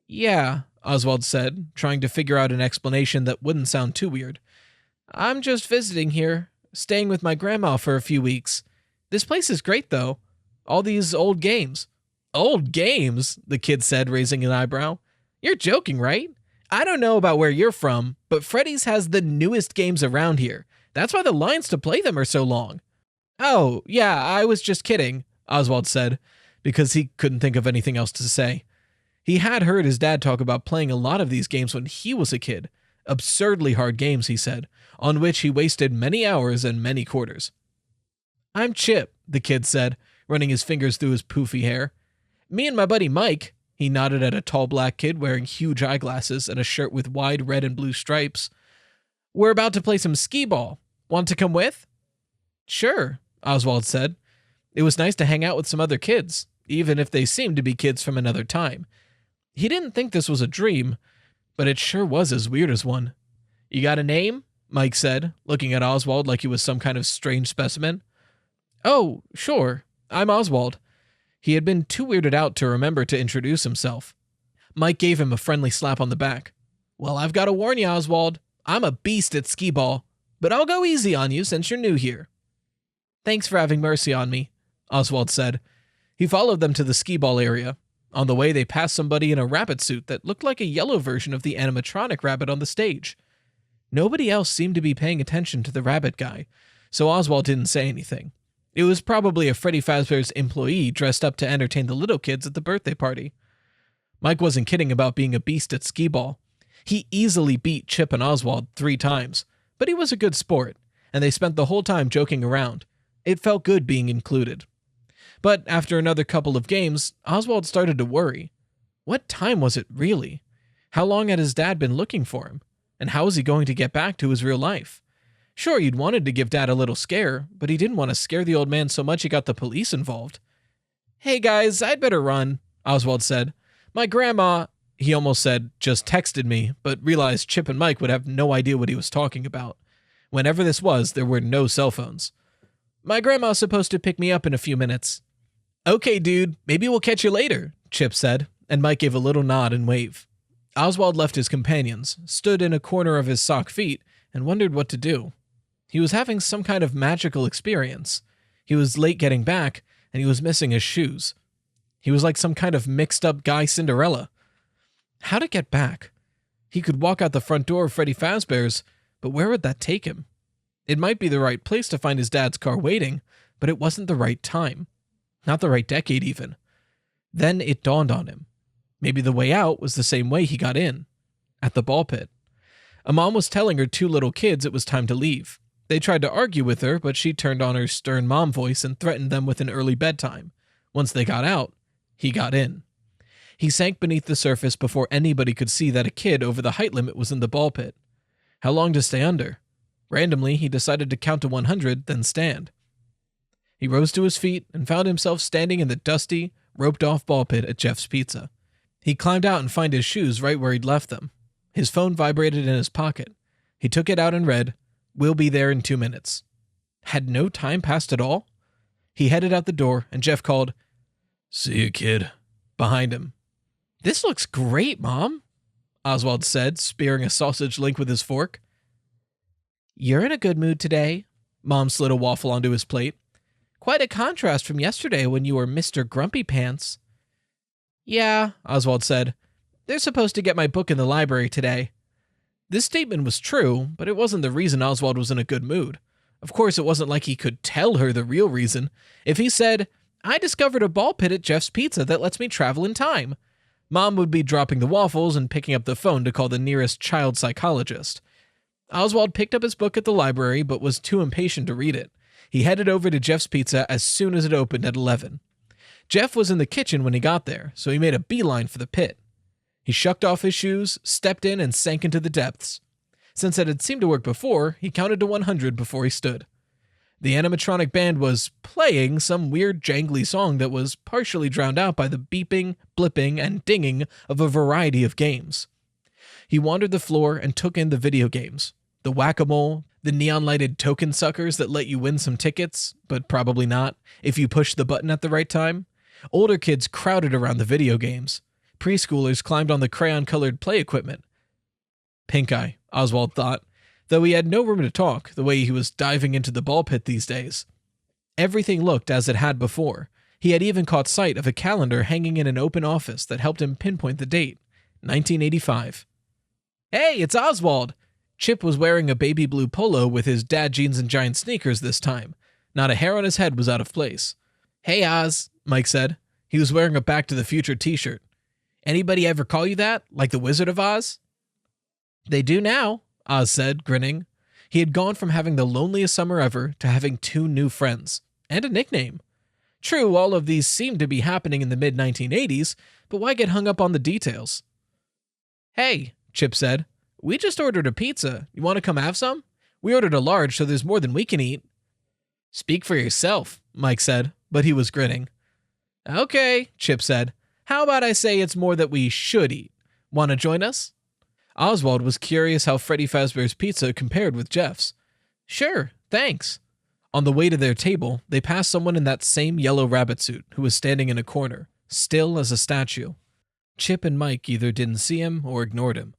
"Yeah," Oswald said, trying to figure out an explanation that wouldn't sound too weird. "I'm just visiting here, staying with my grandma for a few weeks. This place is great, though. All these old games." "Old games?" the kid said, raising an eyebrow. "You're joking, right? I don't know about where you're from, but Freddy's has the newest games around here. That's why the lines to play them are so long." "Oh, yeah, I was just kidding," Oswald said, because he couldn't think of anything else to say. He had heard his dad talk about playing a lot of these games when he was a kid. Absurdly hard games, he said, on which he wasted many hours and many quarters. "I'm Chip," the kid said, running his fingers through his poofy hair. "Me and my buddy Mike," he nodded at a tall black kid wearing huge eyeglasses and a shirt with wide red and blue stripes. "We're about to play some skee-ball. Want to come with?" "Sure," Oswald said. It was nice to hang out with some other kids, even if they seemed to be kids from another time. He didn't think this was a dream, but it sure was as weird as one. "You got a name?" Mike said, looking at Oswald like he was some kind of strange specimen. "Oh, sure. I'm Oswald." He had been too weirded out to remember to introduce himself. Mike gave him a friendly slap on the back. "Well, I've got to warn you, Oswald. I'm a beast at skee-ball, but I'll go easy on you since you're new here." "Thanks for having mercy on me," Oswald said. He followed them to the skee-ball area. On the way, they passed somebody in a rabbit suit that looked like a yellow version of the animatronic rabbit on the stage. Nobody else seemed to be paying attention to the rabbit guy, so Oswald didn't say anything. It was probably a Freddy Fazbear's employee dressed up to entertain the little kids at the birthday party. Mike wasn't kidding about being a beast at skee-ball. He easily beat Chip and Oswald 3 times, but he was a good sport, and they spent the whole time joking around. It felt good being included. But after another couple of games, Oswald started to worry. What time was it, really? How long had his dad been looking for him? And how was he going to get back to his real life? Sure, he'd wanted to give Dad a little scare, but he didn't want to scare the old man so much he got the police involved. "Hey guys, I'd better run," Oswald said. "My grandma," he almost said, "just texted me," but realized Chip and Mike would have no idea what he was talking about. Whenever this was, there were no cell phones. "My grandma's supposed to pick me up in a few minutes." "Okay, dude, maybe we'll catch you later," Chip said, and Mike gave a little nod and wave. Oswald left his companions, stood in a corner of his sock feet, and wondered what to do. He was having some kind of magical experience. He was late getting back, and he was missing his shoes. He was like some kind of mixed-up guy Cinderella. How to get back? He could walk out the front door of Freddy Fazbear's, but where would that take him? It might be the right place to find his dad's car waiting, but it wasn't the right time. Not the right decade, even. Then it dawned on him. Maybe the way out was the same way he got in. At the ball pit. A mom was telling her 2 little kids it was time to leave. They tried to argue with her, but she turned on her stern mom voice and threatened them with an early bedtime. Once they got out, he got in. He sank beneath the surface before anybody could see that a kid over the height limit was in the ball pit. How long to stay under? Randomly, he decided to count to 100, then stand. He rose to his feet and found himself standing in the dusty, roped-off ball pit at Jeff's Pizza. He climbed out and found his shoes right where he'd left them. His phone vibrated in his pocket. He took it out and read, "We'll be there in 2 minutes." Had no time passed at all? He headed out the door, and Jeff called, "See you, kid," behind him. "This looks great, Mom," Oswald said, spearing a sausage link with his fork. "You're in a good mood today." Mom slid a waffle onto his plate. "Quite a contrast from yesterday when you were Mr. Grumpy Pants." "Yeah," Oswald said. "They're supposed to get my book in the library today." This statement was true, but it wasn't the reason Oswald was in a good mood. Of course, it wasn't like he could tell her the real reason. If he said, "I discovered a ball pit at Jeff's Pizza that lets me travel in time," Mom would be dropping the waffles and picking up the phone to call the nearest child psychologist. Oswald picked up his book at the library, but was too impatient to read it. He headed over to Jeff's Pizza as soon as it opened at 11. Jeff was in the kitchen when he got there, so he made a beeline for the pit. He shucked off his shoes, stepped in, and sank into the depths. Since it had seemed to work before, he counted to 100 before he stood. The animatronic band was playing some weird jangly song that was partially drowned out by the beeping, blipping, and dinging of a variety of games. He wandered the floor and took in the video games. The whack-a-mole, the neon-lighted token suckers that let you win some tickets, but probably not, if you push the button at the right time. Older kids crowded around the video games. Preschoolers climbed on the crayon-colored play equipment. Pink eye, Oswald thought, though he had no room to talk the way he was diving into the ball pit these days. Everything looked as it had before. He had even caught sight of a calendar hanging in an open office that helped him pinpoint the date, 1985. "Hey, it's Oswald!" Chip was wearing a baby blue polo with his dad jeans and giant sneakers this time. Not a hair on his head was out of place. "Hey, Oz," Mike said. He was wearing a Back to the Future t-shirt. "Anybody ever call you that, like the Wizard of Oz?" "They do now," Oz said, grinning. He had gone from having the loneliest summer ever to having 2 new friends, and a nickname. True, all of these seemed to be happening in the mid-1980s, but why get hung up on the details? "Hey," Chip said, "we just ordered a pizza. You want to come have some? We ordered a large, so there's more than we can eat." "Speak for yourself," Mike said, but he was grinning. "Okay," Chip said. "How about I say it's more that we should eat? Want to join us?" Oswald was curious how Freddy Fazbear's Pizza compared with Jeff's. "Sure, thanks." On the way to their table, they passed someone in that same yellow rabbit suit who was standing in a corner, still as a statue. Chip and Mike either didn't see him or ignored him,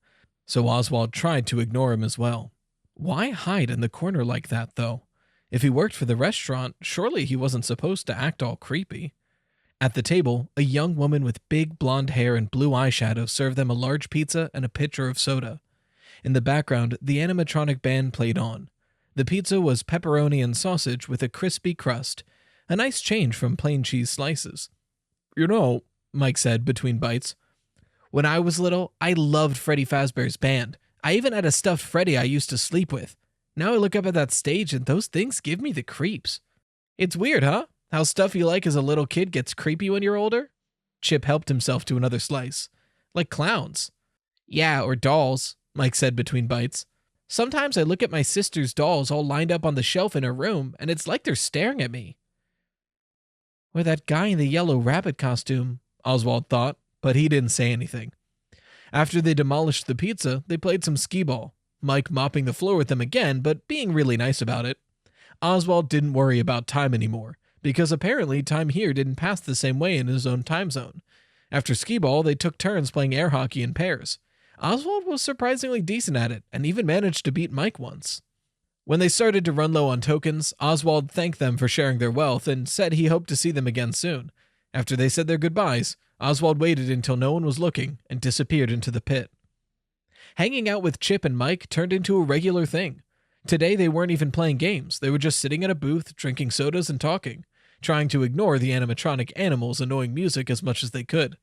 so Oswald tried to ignore him as well. Why hide in the corner like that, though? If he worked for the restaurant, surely he wasn't supposed to act all creepy. At the table, a young woman with big blonde hair and blue eyeshadow served them a large pizza and a pitcher of soda. In the background, the animatronic band played on. The pizza was pepperoni and sausage with a crispy crust, a nice change from plain cheese slices. "You know," Mike said between bites, "when I was little, I loved Freddy Fazbear's band. I even had a stuffed Freddy I used to sleep with. Now I look up at that stage and those things give me the creeps. It's weird, huh? How stuff you like as a little kid gets creepy when you're older?" Chip helped himself to another slice. "Like clowns." "Yeah, or dolls," Mike said between bites. Sometimes I look at my sister's dolls all lined up on the shelf in her room, and it's like they're staring at me. Or that guy in the yellow rabbit costume, Oswald thought, but he didn't say anything. After they demolished the pizza, they played some skee-ball, Mike mopping the floor with them again, but being really nice about it. Oswald didn't worry about time anymore, because apparently time here didn't pass the same way in his own time zone. After skee-ball, they took turns playing air hockey in pairs. Oswald was surprisingly decent at it, and even managed to beat Mike once. When they started to run low on tokens, Oswald thanked them for sharing their wealth and said he hoped to see them again soon. After they said their goodbyes, Oswald waited until no one was looking and disappeared into the pit. Hanging out with Chip and Mike turned into a regular thing. Today they weren't even playing games, they were just sitting at a booth, drinking sodas and talking, trying to ignore the animatronic animals' annoying music as much as they could.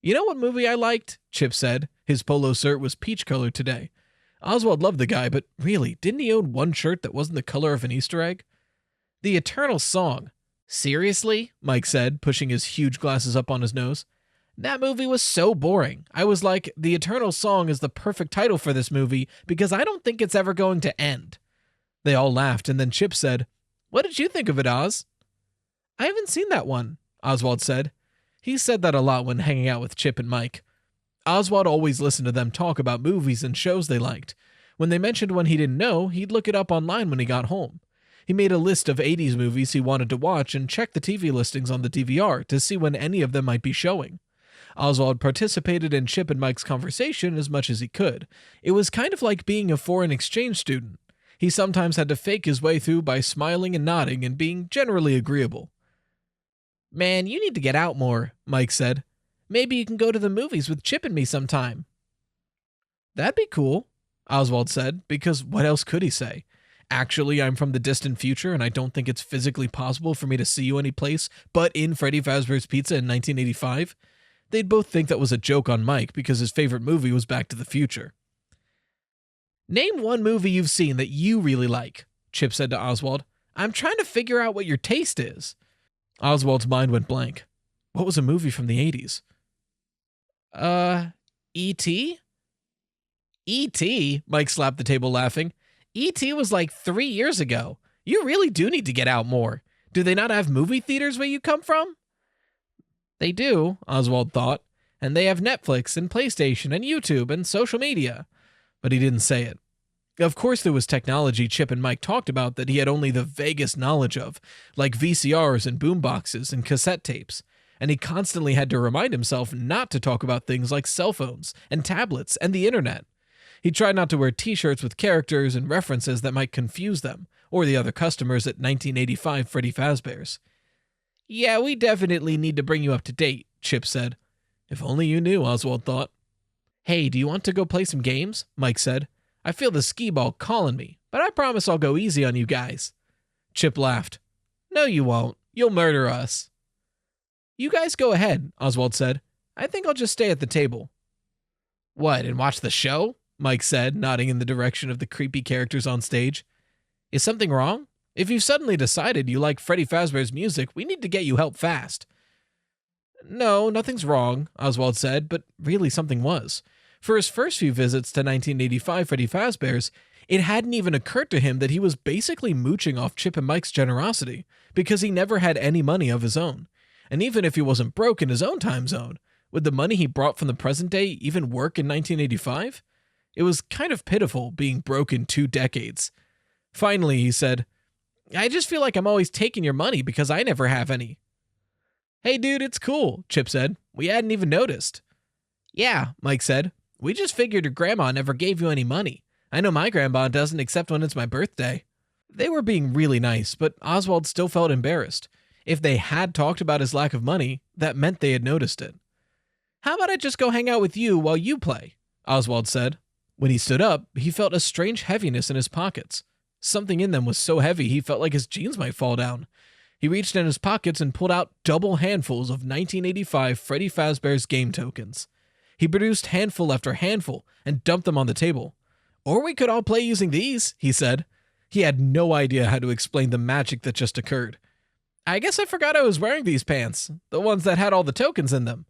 You know what movie I liked? Chip said. His polo shirt was peach-colored today. Oswald loved the guy, but really, didn't he own one shirt that wasn't the color of an Easter egg? The Eternal Song. Seriously? Mike said, pushing his huge glasses up on his nose. That movie was so boring. I was like, The Eternal Song is the perfect title for this movie because I don't think it's ever going to end. They all laughed, and then Chip said, What did you think of it, Oz? I haven't seen that one, Oswald said. He said that a lot when hanging out with Chip and Mike. Oswald always listened to them talk about movies and shows they liked. When they mentioned one he didn't know, he'd look it up online when he got home. He made a list of 80s movies he wanted to watch and checked the TV listings on the DVR to see when any of them might be showing. Oswald participated in Chip and Mike's conversation as much as he could. It was kind of like being a foreign exchange student. He sometimes had to fake his way through by smiling and nodding and being generally agreeable. Man, you need to get out more, Mike said. Maybe you can go to the movies with Chip and me sometime. That'd be cool, Oswald said, because what else could he say? Actually, I'm from the distant future, and I don't think it's physically possible for me to see you any place but in Freddy Fazbear's Pizza in 1985. They'd both think that was a joke on Mike because his favorite movie was Back to the Future. Name one movie you've seen that you really like, Chip said to Oswald. I'm trying to figure out what your taste is. Oswald's mind went blank. What was a movie from the 80s? E.T.? E.T.? Mike slapped the table laughing. E.T. was like 3 years ago. You really do need to get out more. Do they not have movie theaters where you come from? They do, Oswald thought, and they have Netflix and PlayStation and YouTube and social media. But he didn't say it. Of course there was technology Chip and Mike talked about that he had only the vaguest knowledge of, like VCRs and boomboxes and cassette tapes, and he constantly had to remind himself not to talk about things like cell phones and tablets and the internet. He tried not to wear t-shirts with characters and references that might confuse them, or the other customers at 1985 Freddy Fazbear's. Yeah, we definitely need to bring you up to date, Chip said. If only you knew, Oswald thought. Hey, do you want to go play some games? Mike said. I feel the skee ball calling me, but I promise I'll go easy on you guys. Chip laughed. No, you won't. You'll murder us. You guys go ahead, Oswald said. I think I'll just stay at the table. What, and watch the show? Mike said, nodding in the direction of the creepy characters on stage. Is something wrong? If you've suddenly decided you like Freddy Fazbear's music, we need to get you help fast. No, nothing's wrong, Oswald said, but really something was. For his first few visits to 1985 Freddy Fazbear's, it hadn't even occurred to him that he was basically mooching off Chip and Mike's generosity, because he never had any money of his own. And even if he wasn't broke in his own time zone, would the money he brought from the present day even work in 1985? It was kind of pitiful being broke in 2 decades. Finally, he said, I just feel like I'm always taking your money because I never have any. Hey dude, it's cool, Chip said. We hadn't even noticed. Yeah, Mike said. We just figured your grandma never gave you any money. I know my grandma doesn't except when it's my birthday. They were being really nice, but Oswald still felt embarrassed. If they had talked about his lack of money, that meant they had noticed it. How about I just go hang out with you while you play? Oswald said. When he stood up, he felt a strange heaviness in his pockets. Something in them was so heavy he felt like his jeans might fall down. He reached in his pockets and pulled out double handfuls of 1985 Freddy Fazbear's game tokens. He produced handful after handful and dumped them on the table. Or we could all play using these, he said. He had no idea how to explain the magic that just occurred. I guess I forgot I was wearing these pants, the ones that had all the tokens in them.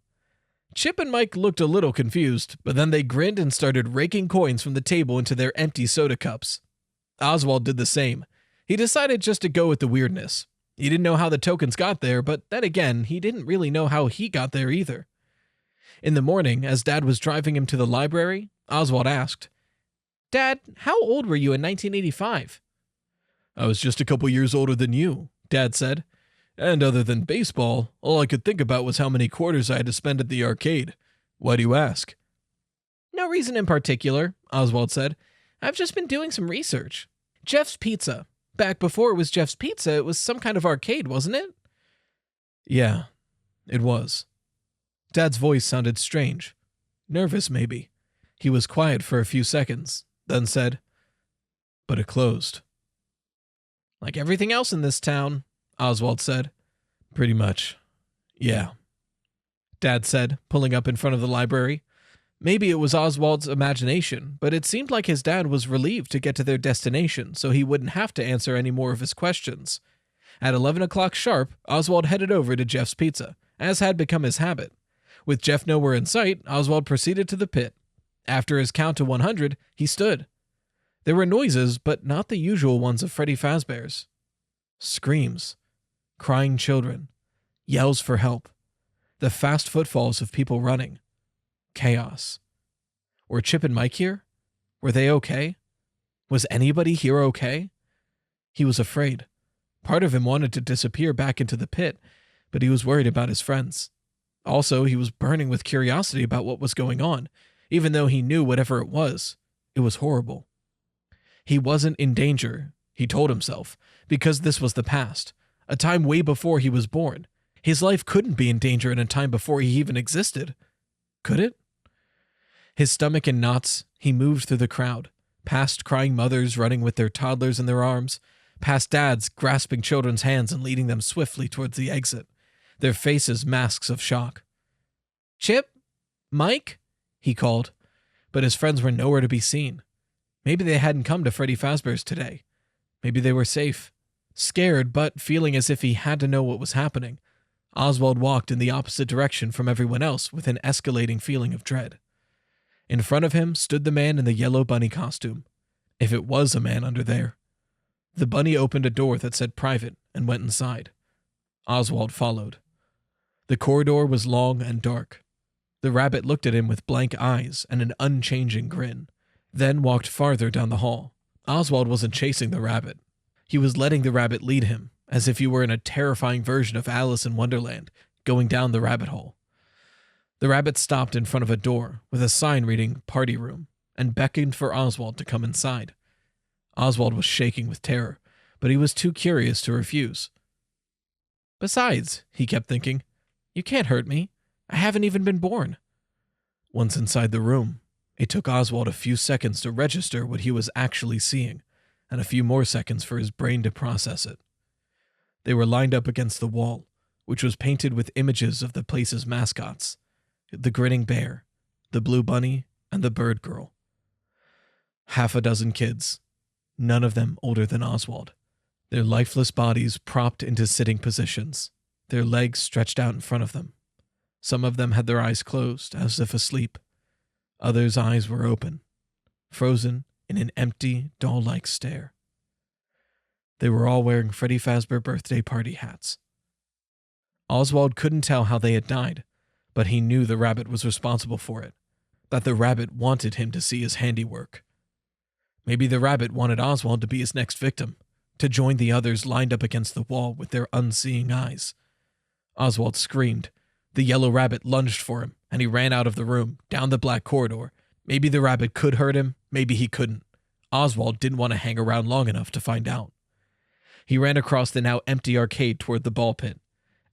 Chip and Mike looked a little confused, but then they grinned and started raking coins from the table into their empty soda cups. Oswald did the same. He decided just to go with the weirdness. He didn't know how the tokens got there, but then again, he didn't really know how he got there either. In the morning, as Dad was driving him to the library, Oswald asked, "Dad, how old were you in 1985? "I was just a couple years older than you," Dad said. "And other than baseball, all I could think about was how many quarters I had to spend at the arcade. Why do you ask?" "No reason in particular," Oswald said. "I've just been doing some research. Jeff's Pizza. Back before it was Jeff's Pizza, it was some kind of arcade, wasn't it?" "Yeah, it was." Dad's voice sounded strange. Nervous, maybe. He was quiet for a few seconds, then said, "But it closed." "Like everything else in this town," Oswald said. "Pretty much. Yeah," Dad said, pulling up in front of the library. Maybe it was Oswald's imagination, but it seemed like his dad was relieved to get to their destination so he wouldn't have to answer any more of his questions. At 11 o'clock sharp, Oswald headed over to Jeff's Pizza, as had become his habit. With Jeff nowhere in sight, Oswald proceeded to the pit. After his count to 100, he stood. There were noises, but not the usual ones of Freddy Fazbear's. Screams. Crying children. Yells for help. The fast footfalls of people running. Chaos. Were Chip and Mike here? Were they okay? Was anybody here okay? He was afraid. Part of him wanted to disappear back into the pit, but he was worried about his friends. Also, he was burning with curiosity about what was going on, even though he knew whatever it was horrible. He wasn't in danger, he told himself, because this was the past, a time way before he was born. His life couldn't be in danger in a time before he even existed. Could it? His stomach in knots, he moved through the crowd, past crying mothers running with their toddlers in their arms, past dads grasping children's hands and leading them swiftly towards the exit, their faces masks of shock. "Chip? Mike?" he called, but his friends were nowhere to be seen. Maybe they hadn't come to Freddy Fazbear's today. Maybe they were safe. Scared, but feeling as if he had to know what was happening, Oswald walked in the opposite direction from everyone else with an escalating feeling of dread. In front of him stood the man in the yellow bunny costume. If it was a man under there. The bunny opened a door that said private and went inside. Oswald followed. The corridor was long and dark. The rabbit looked at him with blank eyes and an unchanging grin, then walked farther down the hall. Oswald wasn't chasing the rabbit. He was letting the rabbit lead him, as if he were in a terrifying version of Alice in Wonderland, going down the rabbit hole. The rabbit stopped in front of a door with a sign reading "Party Room" and beckoned for Oswald to come inside. Oswald was shaking with terror, but he was too curious to refuse. Besides, he kept thinking, you can't hurt me. I haven't even been born. Once inside the room, it took Oswald a few seconds to register what he was actually seeing, and a few more seconds for his brain to process it. They were lined up against the wall, which was painted with images of the place's mascots, the grinning bear, the blue bunny, and the bird girl. Half a dozen kids, none of them older than Oswald, their lifeless bodies propped into sitting positions, their legs stretched out in front of them. Some of them had their eyes closed, as if asleep. Others' eyes were open, frozen in an empty, doll-like stare. They were all wearing Freddy Fazbear birthday party hats. Oswald couldn't tell how they had died, but he knew the rabbit was responsible for it, that the rabbit wanted him to see his handiwork. Maybe the rabbit wanted Oswald to be his next victim, to join the others lined up against the wall with their unseeing eyes. Oswald screamed. The yellow rabbit lunged for him, and he ran out of the room, down the black corridor. Maybe the rabbit could hurt him, maybe he couldn't. Oswald didn't want to hang around long enough to find out. He ran across the now empty arcade toward the ball pit.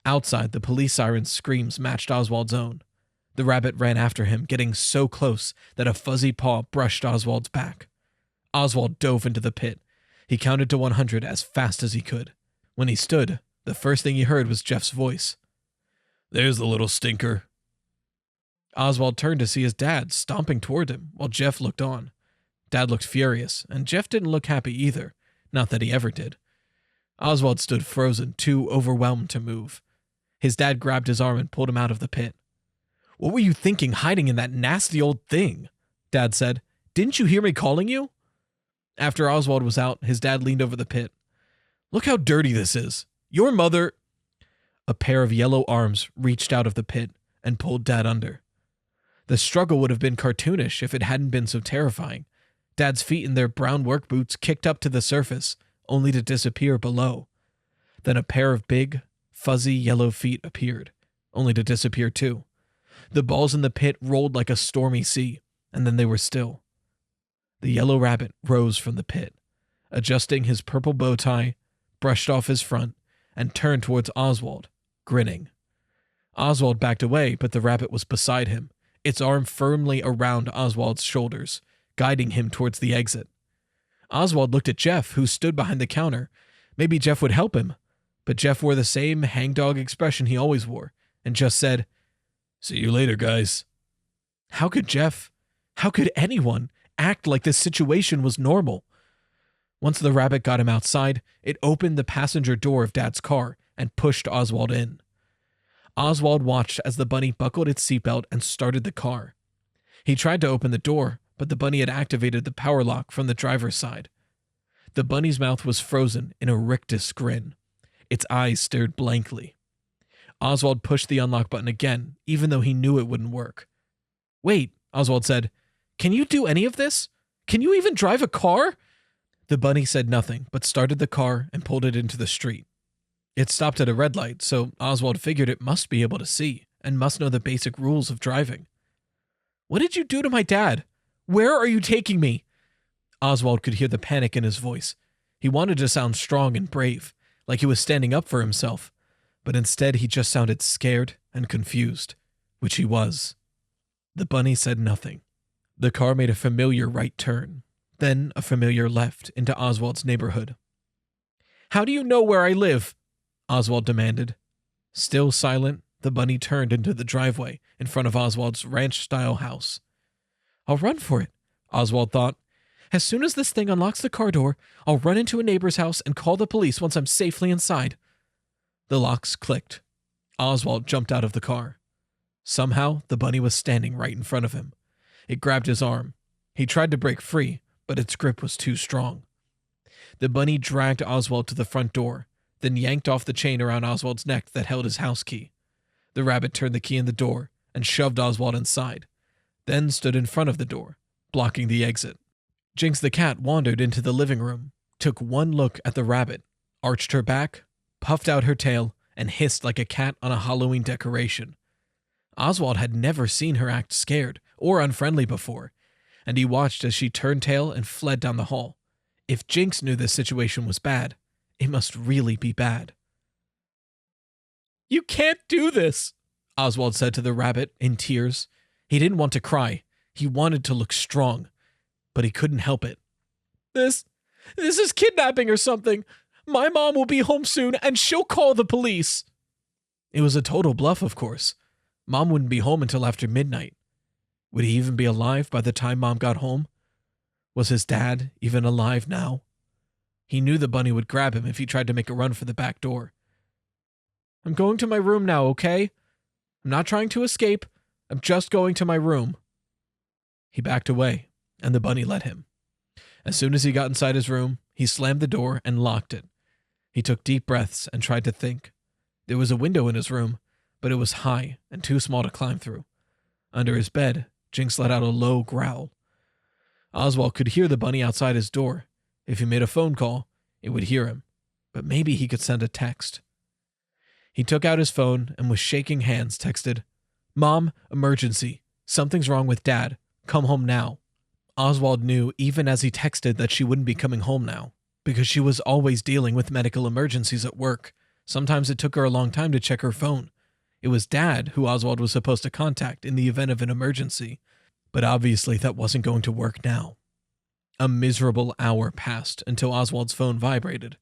Outside, the police siren's screams matched Oswald's own. The rabbit ran after him, getting so close that a fuzzy paw brushed Oswald's back. Oswald dove into the pit. He counted to 100 as fast as he could. When he stood, the first thing he heard was Jeff's voice. "There's the little stinker." Oswald turned to see his dad stomping toward him while Jeff looked on. Dad looked furious, and Jeff didn't look happy either, not that he ever did. Oswald stood frozen, too overwhelmed to move. His dad grabbed his arm and pulled him out of the pit. What were you thinking hiding in that nasty old thing? Dad said. Didn't you hear me calling you? After Oswald was out, his dad leaned over the pit. Look how dirty this is. Your mother... A pair of yellow arms reached out of the pit and pulled Dad under. The struggle would have been cartoonish if it hadn't been so terrifying. Dad's feet in their brown work boots kicked up to the surface, only to disappear below. Then a pair of big, fuzzy yellow feet appeared, only to disappear too. The balls in the pit rolled like a stormy sea, and then they were still. The yellow rabbit rose from the pit, adjusting his purple bow tie, brushed off his front, and turned towards Oswald, grinning. Oswald backed away, but the rabbit was beside him, its arm firmly around Oswald's shoulders, guiding him towards the exit. Oswald looked at Jeff, who stood behind the counter. Maybe Jeff would help him, but Jeff wore the same hangdog expression he always wore, and just said, "See you later, guys." How could anyone act like this situation was normal? Once the rabbit got him outside, it opened the passenger door of Dad's car and pushed Oswald in. Oswald watched as the bunny buckled its seatbelt and started the car. He tried to open the door, but the bunny had activated the power lock from the driver's side. The bunny's mouth was frozen in a rictus grin. Its eyes stared blankly. Oswald pushed the unlock button again, even though he knew it wouldn't work. "Wait," Oswald said. "Can you do any of this? Can you even drive a car?" The bunny said nothing, but started the car and pulled it into the street. It stopped at a red light, so Oswald figured it must be able to see, and must know the basic rules of driving. "What did you do to my dad? Where are you taking me?" Oswald could hear the panic in his voice. He wanted to sound strong and brave, like he was standing up for himself, but instead he just sounded scared and confused, which he was. The bunny said nothing. The car made a familiar right turn, then a familiar left into Oswald's neighborhood. "How do you know where I live?" Oswald demanded. Still silent, the bunny turned into the driveway in front of Oswald's ranch-style house. "I'll run for it," Oswald thought. "As soon as this thing unlocks the car door, I'll run into a neighbor's house and call the police once I'm safely inside." The locks clicked. Oswald jumped out of the car. Somehow, the bunny was standing right in front of him. It grabbed his arm. He tried to break free, but its grip was too strong. The bunny dragged Oswald to the front door, then yanked off the chain around Oswald's neck that held his house key. The rabbit turned the key in the door and shoved Oswald inside, then stood in front of the door, blocking the exit. Jinx the cat wandered into the living room, took one look at the rabbit, arched her back, puffed out her tail, and hissed like a cat on a Halloween decoration. Oswald had never seen her act scared or unfriendly before, and he watched as she turned tail and fled down the hall. If Jinx knew this situation was bad, it must really be bad. "You can't do this," Oswald said to the rabbit in tears. He didn't want to cry. He wanted to look strong, but he couldn't help it. This is kidnapping or something. My mom will be home soon, and she'll call the police." It was a total bluff, of course. Mom wouldn't be home until after midnight. Would he even be alive by the time Mom got home? Was his dad even alive now? He knew the bunny would grab him if he tried to make a run for the back door. "I'm going to my room now, okay? I'm not trying to escape. I'm just going to my room." He backed away, and the bunny let him. As soon as he got inside his room, he slammed the door and locked it. He took deep breaths and tried to think. There was a window in his room, but it was high and too small to climb through. Under his bed, Jinx let out a low growl. Oswald could hear the bunny outside his door. If he made a phone call, it would hear him, but maybe he could send a text. He took out his phone and with shaking hands texted, "Mom, emergency. Something's wrong with Dad. Come home now." Oswald knew even as he texted that she wouldn't be coming home now, because she was always dealing with medical emergencies at work. Sometimes it took her a long time to check her phone. It was Dad who Oswald was supposed to contact in the event of an emergency, but obviously that wasn't going to work now. A miserable hour passed until Oswald's phone vibrated.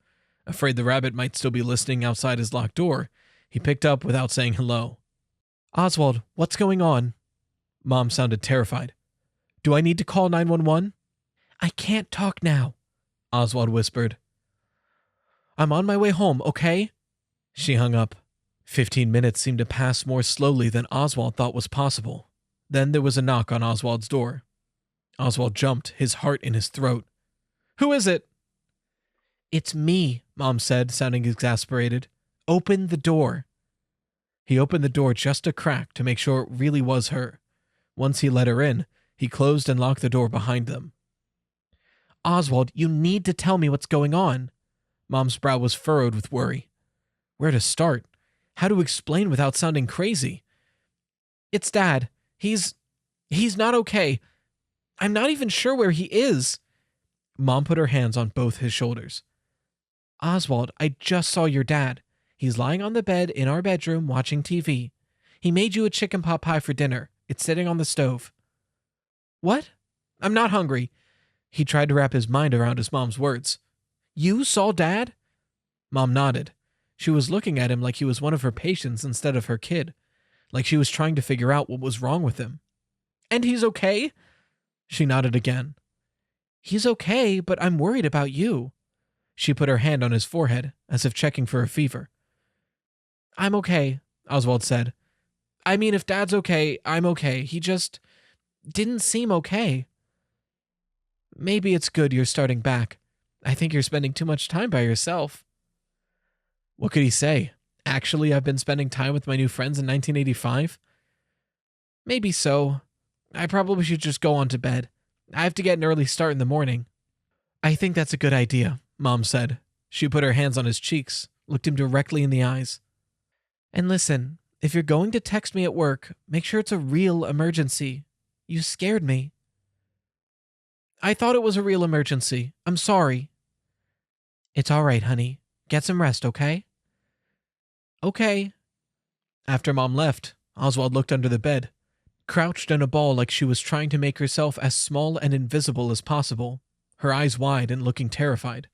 Afraid the rabbit might still be listening outside his locked door, he picked up without saying hello. "Oswald, what's going on?" Mom sounded terrified. "Do I need to call 911? "I can't talk now," Oswald whispered. "I'm on my way home, okay?" She hung up. 15 minutes seemed to pass more slowly than Oswald thought was possible. Then there was a knock on Oswald's door. Oswald jumped, his heart in his throat. "Who is it?" "It's me," Mom said, sounding exasperated. "Open the door." He opened the door just a crack to make sure it really was her. Once he let her in, he closed and locked the door behind them. "Oswald, you need to tell me what's going on." Mom's brow was furrowed with worry. Where to start? How to explain without sounding crazy? "It's Dad. He's not okay. I'm not even sure where he is." Mom put her hands on both his shoulders. "Oswald, I just saw your dad. He's lying on the bed in our bedroom watching TV. He made you a chicken pot pie for dinner. It's sitting on the stove." "What? I'm not hungry." He tried to wrap his mind around his mom's words. "You saw Dad?" Mom nodded. She was looking at him like he was one of her patients instead of her kid, like she was trying to figure out what was wrong with him. "And he's okay?" She nodded again. "He's okay, but I'm worried about you." She put her hand on his forehead, as if checking for a fever. "I'm okay," Oswald said. "I mean, if Dad's okay, I'm okay. He just didn't seem okay." "Maybe it's good you're starting back. I think you're spending too much time by yourself." What could he say? Actually, I've been spending time with my new friends in 1985? Maybe so. I probably should just go on to bed. I have to get an early start in the morning. "I think that's a good idea," Mom said. She put her hands on his cheeks, looked him directly in the eyes. "And listen, if you're going to text me at work, make sure it's a real emergency. You scared me." "I thought it was a real emergency. I'm sorry." "It's all right, honey. Get some rest, okay?" "Okay." After Mom left, Oswald looked under the bed, crouched in a ball like she was trying to make herself as small and invisible as possible, her eyes wide and looking terrified.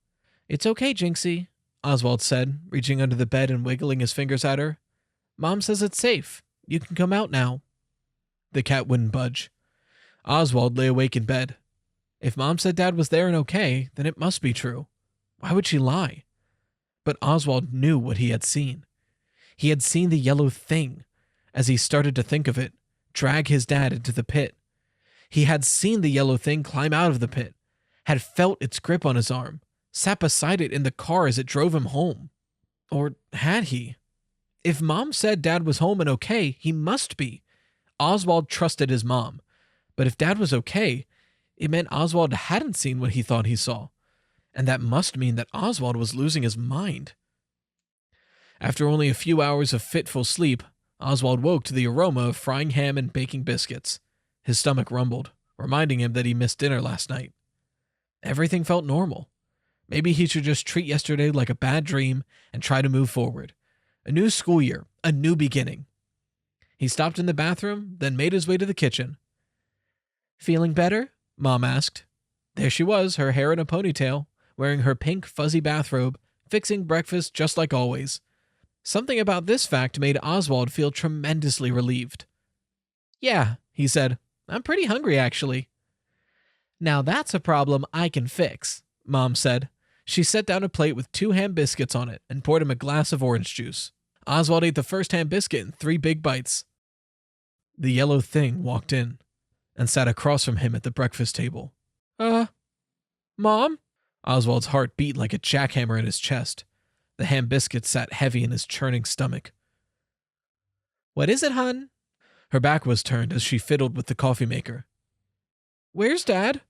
"It's okay, Jinxie," Oswald said, reaching under the bed and wiggling his fingers at her. "Mom says it's safe. You can come out now." The cat wouldn't budge. Oswald lay awake in bed. If Mom said Dad was there and okay, then it must be true. Why would she lie? But Oswald knew what he had seen. He had seen the yellow thing, as he started to think of it, drag his dad into the pit. He had seen the yellow thing climb out of the pit, had felt its grip on his arm, sat beside it in the car as it drove him home. Or had he? If Mom said Dad was home and okay, he must be. Oswald trusted his mom. But if Dad was okay, it meant Oswald hadn't seen what he thought he saw. And that must mean that Oswald was losing his mind. After only a few hours of fitful sleep, Oswald woke to the aroma of frying ham and baking biscuits. His stomach rumbled, reminding him that he missed dinner last night. Everything felt normal. Maybe he should just treat yesterday like a bad dream and try to move forward. A new school year, a new beginning. He stopped in the bathroom, then made his way to the kitchen. "Feeling better?" Mom asked. There she was, her hair in a ponytail, wearing her pink, fuzzy bathrobe, fixing breakfast just like always. Something about this fact made Oswald feel tremendously relieved. "Yeah," he said. "I'm pretty hungry, actually." "Now that's a problem I can fix," Mom said. She set down a plate with 2 ham biscuits on it and poured him a glass of orange juice. Oswald ate the first ham biscuit in 3 big bites. The yellow thing walked in and sat across from him at the breakfast table. Mom?" Oswald's heart beat like a jackhammer in his chest. The ham biscuit sat heavy in his churning stomach. "What is it, hun?" Her back was turned as she fiddled with the coffee maker. "Where's Dad?"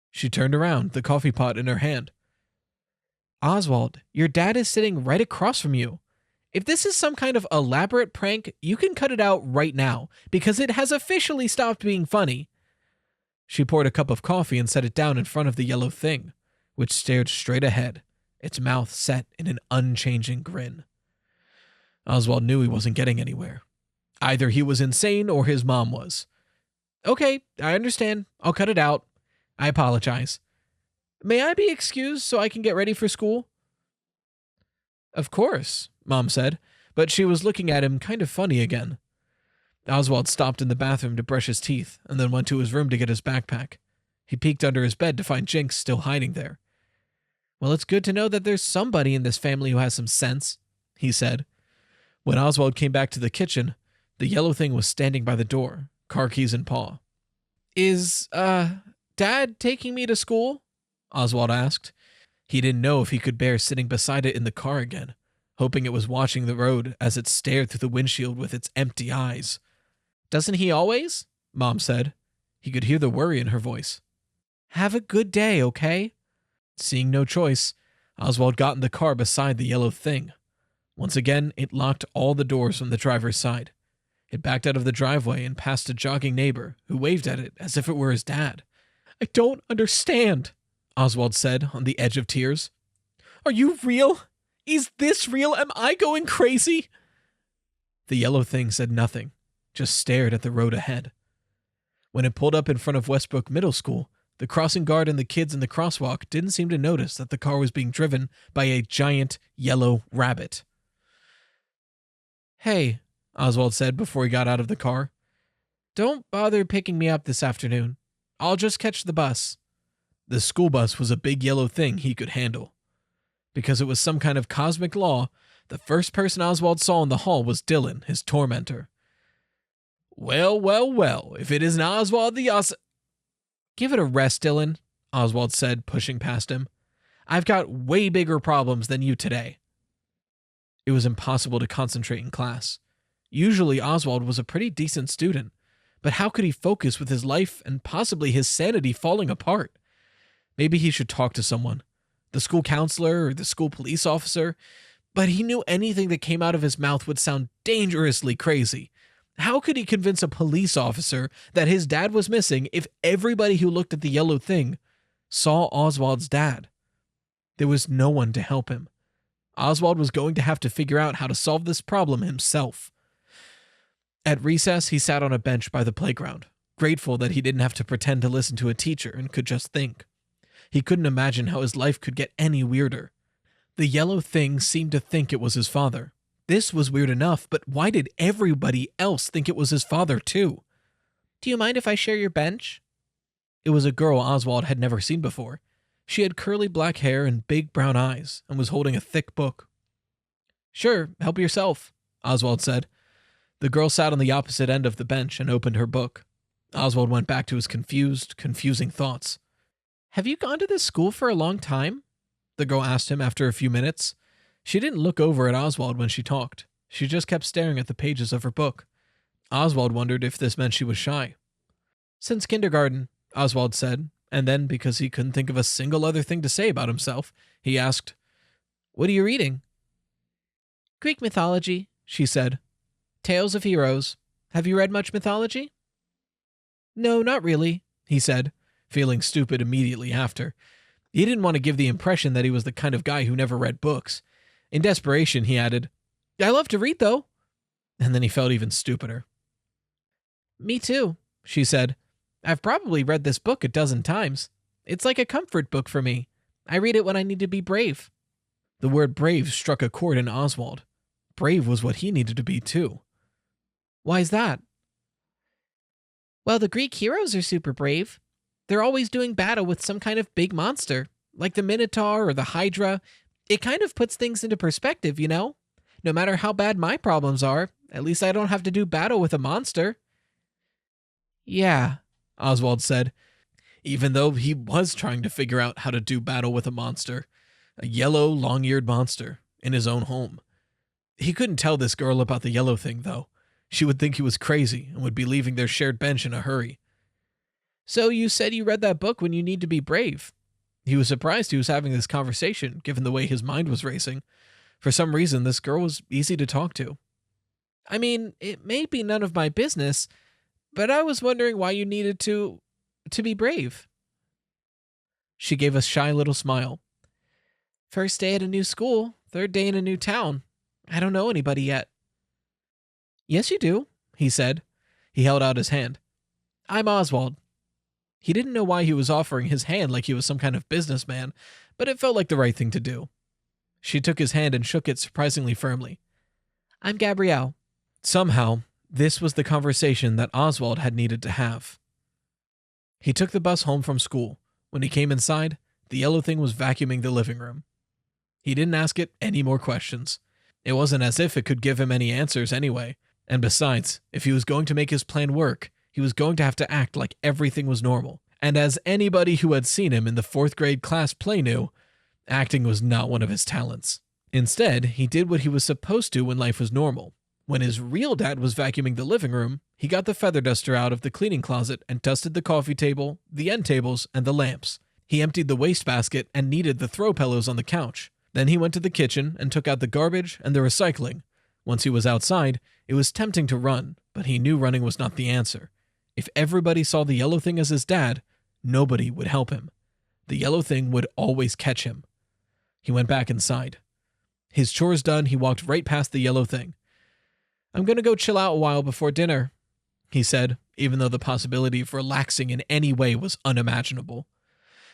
She turned around, the coffee pot in her hand. "Oswald, your dad is sitting right across from you. If this is some kind of elaborate prank, you can cut it out right now, because it has officially stopped being funny." She poured a cup of coffee and set it down in front of the yellow thing, which stared straight ahead, its mouth set in an unchanging grin. Oswald knew he wasn't getting anywhere. Either he was insane or his mom was. "Okay, I understand. I'll cut it out. I apologize. May I be excused so I can get ready for school?" "Of course," Mom said, but she was looking at him kind of funny again. Oswald stopped in the bathroom to brush his teeth and then went to his room to get his backpack. He peeked under his bed to find Jinx still hiding there. "Well, it's good to know that there's somebody in this family who has some sense," he said. When Oswald came back to the kitchen, the yellow thing was standing by the door, car keys in paw. Is, Dad taking me to school? Oswald asked. He didn't know if he could bear sitting beside it in the car again, hoping it was watching the road as it stared through the windshield with its empty eyes. Doesn't he always? Mom said. He could hear the worry in her voice. Have a good day, okay? Seeing no choice, Oswald got in the car beside the yellow thing. Once again, it locked all the doors from the driver's side. It backed out of the driveway and passed a jogging neighbor who waved at it as if it were his dad. I don't understand, Oswald said on the edge of tears. Are you real? Is this real? Am I going crazy? The yellow thing said nothing, just stared at the road ahead. When it pulled up in front of Westbrook Middle School, the crossing guard and the kids in the crosswalk didn't seem to notice that the car was being driven by a giant yellow rabbit. Hey, Oswald said before he got out of the car. Don't bother picking me up this afternoon. I'll just catch the bus. The school bus was a big yellow thing he could handle. Because it was some kind of cosmic law, the first person Oswald saw in the hall was Dylan, his tormentor. Well, well, well, if it isn't Oswald the Give it a rest, Dylan, Oswald said, pushing past him. I've got way bigger problems than you today. It was impossible to concentrate in class. Usually Oswald was a pretty decent student, but how could he focus with his life and possibly his sanity falling apart? Maybe he should talk to someone, the school counselor or the school police officer, but he knew anything that came out of his mouth would sound dangerously crazy. How could he convince a police officer that his dad was missing if everybody who looked at the yellow thing saw Oswald's dad? There was no one to help him. Oswald was going to have to figure out how to solve this problem himself. At recess, he sat on a bench by the playground, grateful that he didn't have to pretend to listen to a teacher and could just think. He couldn't imagine how his life could get any weirder. The yellow thing seemed to think it was his father. This was weird enough, but why did everybody else think it was his father too? Do you mind if I share your bench? It was a girl Oswald had never seen before. She had curly black hair and big brown eyes and was holding a thick book. Sure, help yourself, Oswald said. The girl sat on the opposite end of the bench and opened her book. Oswald went back to his confusing thoughts. Have you gone to this school for a long time? The girl asked him after a few minutes. She didn't look over at Oswald when she talked. She just kept staring at the pages of her book. Oswald wondered if this meant she was shy. Since kindergarten, Oswald said, and then, because he couldn't think of a single other thing to say about himself, he asked, What are you reading? Greek mythology, she said. Tales of heroes. Have you read much mythology? No, not really, he said, feeling stupid immediately after. He didn't want to give the impression that he was the kind of guy who never read books. In desperation, he added, I love to read, though. And then he felt even stupider. Me too, she said. I've probably read this book a dozen times. It's like a comfort book for me. I read it when I need to be brave. The word brave struck a chord in Oswald. Brave was what he needed to be, too. Why's that? Well, the Greek heroes are super brave. They're always doing battle with some kind of big monster, like the Minotaur or the Hydra. It kind of puts things into perspective, you know? No matter how bad my problems are, at least I don't have to do battle with a monster. Yeah, Oswald said, even though he was trying to figure out how to do battle with a monster, a yellow, long-eared monster, in his own home. He couldn't tell this girl about the yellow thing, though. She would think he was crazy and would be leaving their shared bench in a hurry. So you said you read that book when you need to be brave. He was surprised he was having this conversation, given the way his mind was racing. For some reason, this girl was easy to talk to. I mean, it may be none of my business, but I was wondering why you needed to be brave. She gave a shy little smile. First day at a new school, third day in a new town. I don't know anybody yet. Yes, you do, he said. He held out his hand. I'm Oswald. He didn't know why he was offering his hand like he was some kind of businessman, but it felt like the right thing to do. She took his hand and shook it surprisingly firmly. I'm Gabrielle. Somehow, this was the conversation that Oswald had needed to have. He took the bus home from school. When he came inside, the yellow thing was vacuuming the living room. He didn't ask it any more questions. It wasn't as if it could give him any answers anyway. And besides, if he was going to make his plan work, he was going to have to act like everything was normal. And as anybody who had seen him in the 4th grade class play knew, acting was not one of his talents. Instead, he did what he was supposed to when life was normal. When his real dad was vacuuming the living room, he got the feather duster out of the cleaning closet and dusted the coffee table, the end tables, and the lamps. He emptied the wastebasket and kneaded the throw pillows on the couch. Then he went to the kitchen and took out the garbage and the recycling. Once he was outside, it was tempting to run, but he knew running was not the answer. If everybody saw the yellow thing as his dad, nobody would help him. The yellow thing would always catch him. He went back inside. His chores done, he walked right past the yellow thing. "I'm going to go chill out a while before dinner," he said, even though the possibility of relaxing in any way was unimaginable.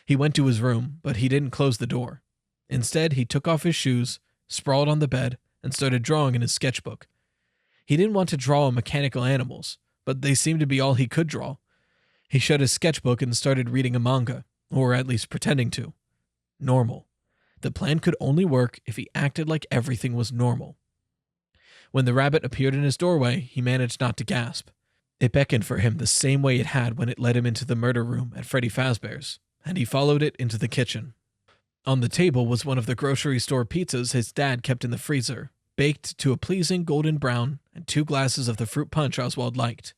He went to his room, but he didn't close the door. Instead, he took off his shoes, sprawled on the bed, and started drawing in his sketchbook. He didn't want to draw mechanical animals, but they seemed to be all he could draw. He shut his sketchbook and started reading a manga, or at least pretending to. Normal. The plan could only work if he acted like everything was normal. When the rabbit appeared in his doorway, he managed not to gasp. It beckoned for him the same way it had when it led him into the murder room at Freddy Fazbear's, and he followed it into the kitchen. On the table was one of the grocery store pizzas his dad kept in the freezer, baked to a pleasing golden brown, and 2 glasses of the fruit punch Oswald liked.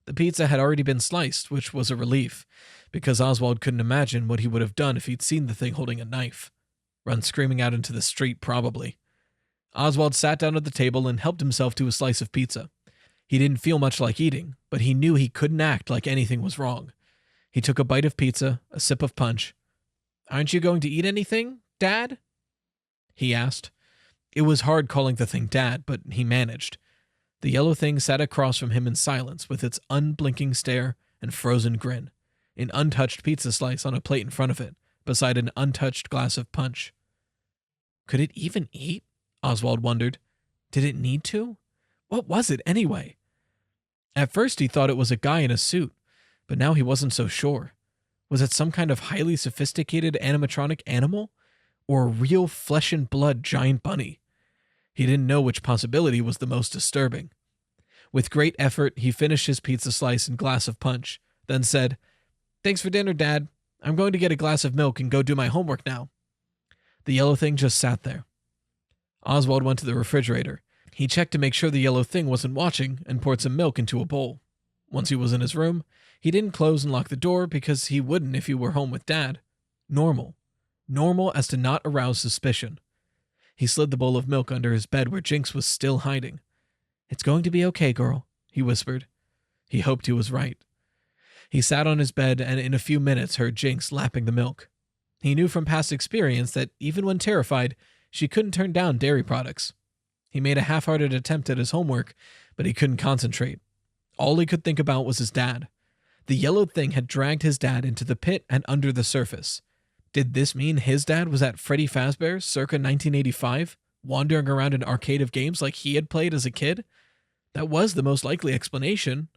The pizza had already been sliced, which was a relief, because Oswald couldn't imagine what he would have done if he'd seen the thing holding a knife. Run screaming out into the street, probably. Oswald sat down at the table and helped himself to a slice of pizza. He didn't feel much like eating, but he knew he couldn't act like anything was wrong. He took a bite of pizza, a sip of punch. "Aren't you going to eat anything, Dad?" he asked. It was hard calling the thing Dad, but he managed. The yellow thing sat across from him in silence with its unblinking stare and frozen grin, an untouched pizza slice on a plate in front of it, beside an untouched glass of punch. Could it even eat? Oswald wondered. Did it need to? What was it, anyway? At first he thought it was a guy in a suit, but now he wasn't so sure. Was it some kind of highly sophisticated animatronic animal? Or a real flesh and blood giant bunny? He didn't know which possibility was the most disturbing. With great effort, he finished his pizza slice and glass of punch, then said, "Thanks for dinner, Dad. I'm going to get a glass of milk and go do my homework now." The yellow thing just sat there. Oswald went to the refrigerator. He checked to make sure the yellow thing wasn't watching and poured some milk into a bowl. Once he was in his room, he didn't close and lock the door because he wouldn't if he were home with Dad. Normal. Normal as to not arouse suspicion. He slid the bowl of milk under his bed where Jinx was still hiding. "It's going to be okay, girl," he whispered. He hoped he was right. He sat on his bed and in a few minutes heard Jinx lapping the milk. He knew from past experience that even when terrified, she couldn't turn down dairy products. He made a half-hearted attempt at his homework, but he couldn't concentrate. All he could think about was his dad. The yellow thing had dragged his dad into the pit and under the surface. Did this mean his dad was at Freddy Fazbear's circa 1985, wandering around an arcade of games like he had played as a kid? That was the most likely explanation.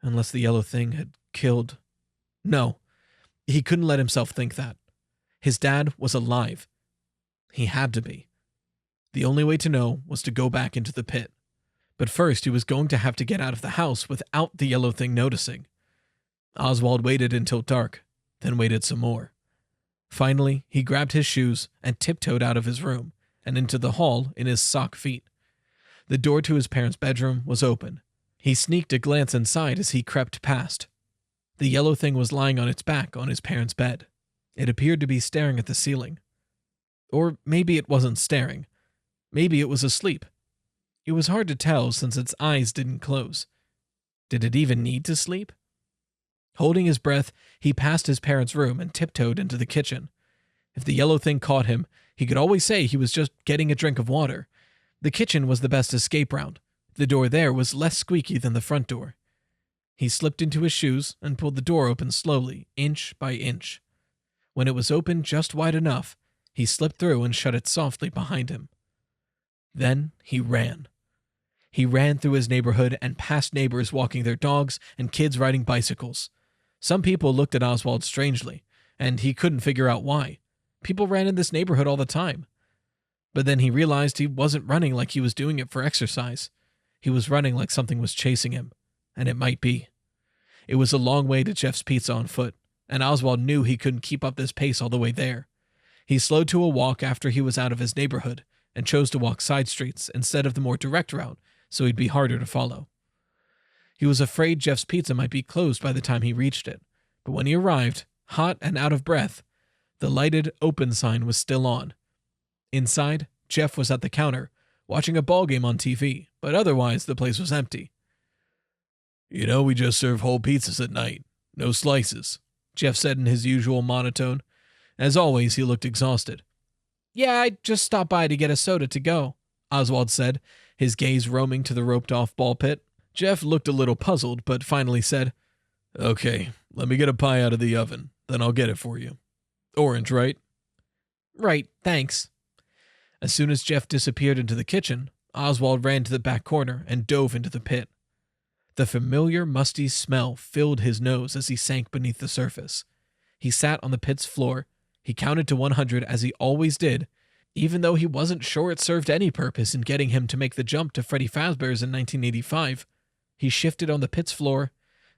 Unless the yellow thing had killed... No, he couldn't let himself think that. His dad was alive. He had to be. The only way to know was to go back into the pit. But first he was going to have to get out of the house without the yellow thing noticing. Oswald waited until dark, then waited some more. Finally, he grabbed his shoes and tiptoed out of his room and into the hall in his sock feet. The door to his parents' bedroom was open. He sneaked a glance inside as he crept past. The yellow thing was lying on its back on his parents' bed. It appeared to be staring at the ceiling. Or maybe it wasn't staring. Maybe it was asleep. It was hard to tell since its eyes didn't close. Did it even need to sleep? Holding his breath, he passed his parents' room and tiptoed into the kitchen. If the yellow thing caught him, he could always say he was just getting a drink of water. The kitchen was the best escape route. The door there was less squeaky than the front door. He slipped into his shoes and pulled the door open slowly, inch by inch. When it was open just wide enough, he slipped through and shut it softly behind him. Then he ran. He ran through his neighborhood and past neighbors walking their dogs and kids riding bicycles. Some people looked at Oswald strangely, and he couldn't figure out why. People ran in this neighborhood all the time. But then he realized he wasn't running like he was doing it for exercise. He was running like something was chasing him, and it might be. It was a long way to Jeff's Pizza on foot, and Oswald knew he couldn't keep up this pace all the way there. He slowed to a walk after he was out of his neighborhood, and chose to walk side streets instead of the more direct route, so he'd be harder to follow. He was afraid Jeff's Pizza might be closed by the time he reached it, but when he arrived, hot and out of breath, the lighted open sign was still on. Inside, Jeff was at the counter, watching a ball game on TV, but otherwise the place was empty. "You know we just serve whole pizzas at night. No slices," Jeff said in his usual monotone. As always, he looked exhausted. "Yeah, I just stopped by to get a soda to go," Oswald said, his gaze roaming to the roped-off ball pit. Jeff looked a little puzzled, but finally said, "Okay, let me get a pie out of the oven, then I'll get it for you. Orange, right?" "Right, thanks." As soon as Jeff disappeared into the kitchen, Oswald ran to the back corner and dove into the pit. The familiar musty smell filled his nose as he sank beneath the surface. He sat on the pit's floor. He counted to 100 as he always did, even though he wasn't sure it served any purpose in getting him to make the jump to Freddy Fazbear's in 1985. He shifted on the pit's floor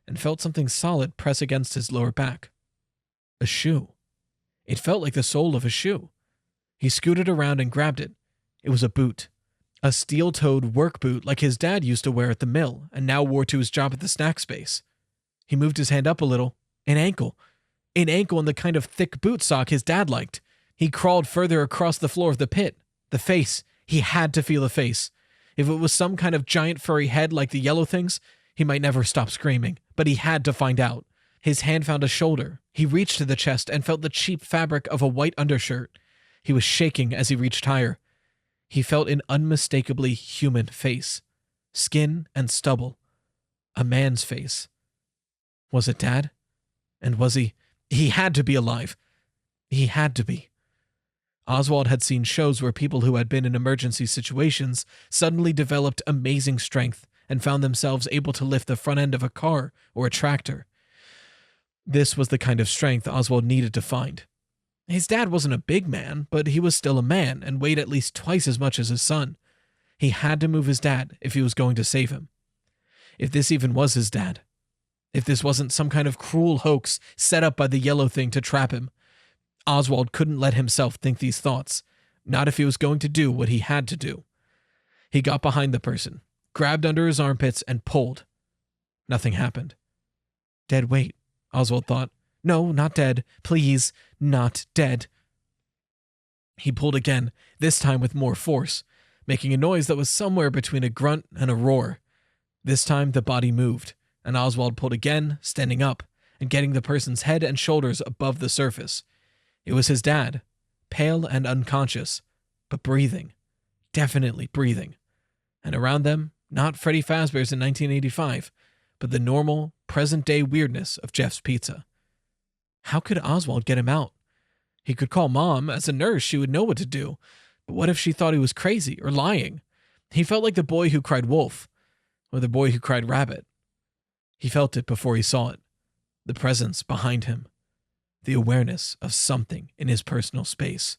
and felt something solid press against his lower back. A shoe. It felt like the sole of a shoe. He scooted around and grabbed it. It was a boot. A steel-toed work boot like his dad used to wear at the mill and now wore to his job at the snack space. He moved his hand up a little. An ankle. An ankle in the kind of thick boot sock his dad liked. He crawled further across the floor of the pit. The face. He had to feel the face. If it was some kind of giant furry head like the yellow things, he might never stop screaming, but he had to find out. His hand found a shoulder. He reached to the chest and felt the cheap fabric of a white undershirt. He was shaking as he reached higher. He felt an unmistakably human face. Skin and stubble. A man's face. Was it Dad? And was he... He had to be alive. He had to be. Oswald had seen shows where people who had been in emergency situations suddenly developed amazing strength and found themselves able to lift the front end of a car or a tractor. This was the kind of strength Oswald needed to find. His dad wasn't a big man, but he was still a man and weighed at least twice as much as his son. He had to move his dad if he was going to save him. If this even was his dad. If this wasn't some kind of cruel hoax set up by the yellow thing to trap him. Oswald couldn't let himself think these thoughts, not if he was going to do what he had to do. He got behind the person, grabbed under his armpits, and pulled. Nothing happened. Dead weight, Oswald thought. No, not dead. Please, not dead. He pulled again, this time with more force, making a noise that was somewhere between a grunt and a roar. This time the body moved, and Oswald pulled again, standing up, and getting the person's head and shoulders above the surface. It was his dad, pale and unconscious, but breathing. Definitely breathing. And around them, not Freddy Fazbear's in 1985, but the normal, present-day weirdness of Jeff's Pizza. How could Oswald get him out? He could call Mom. As a nurse, she would know what to do. But what if she thought he was crazy or lying? He felt like the boy who cried wolf, or the boy who cried rabbit. He felt it before he saw it. The presence behind him. The awareness of something in his personal space.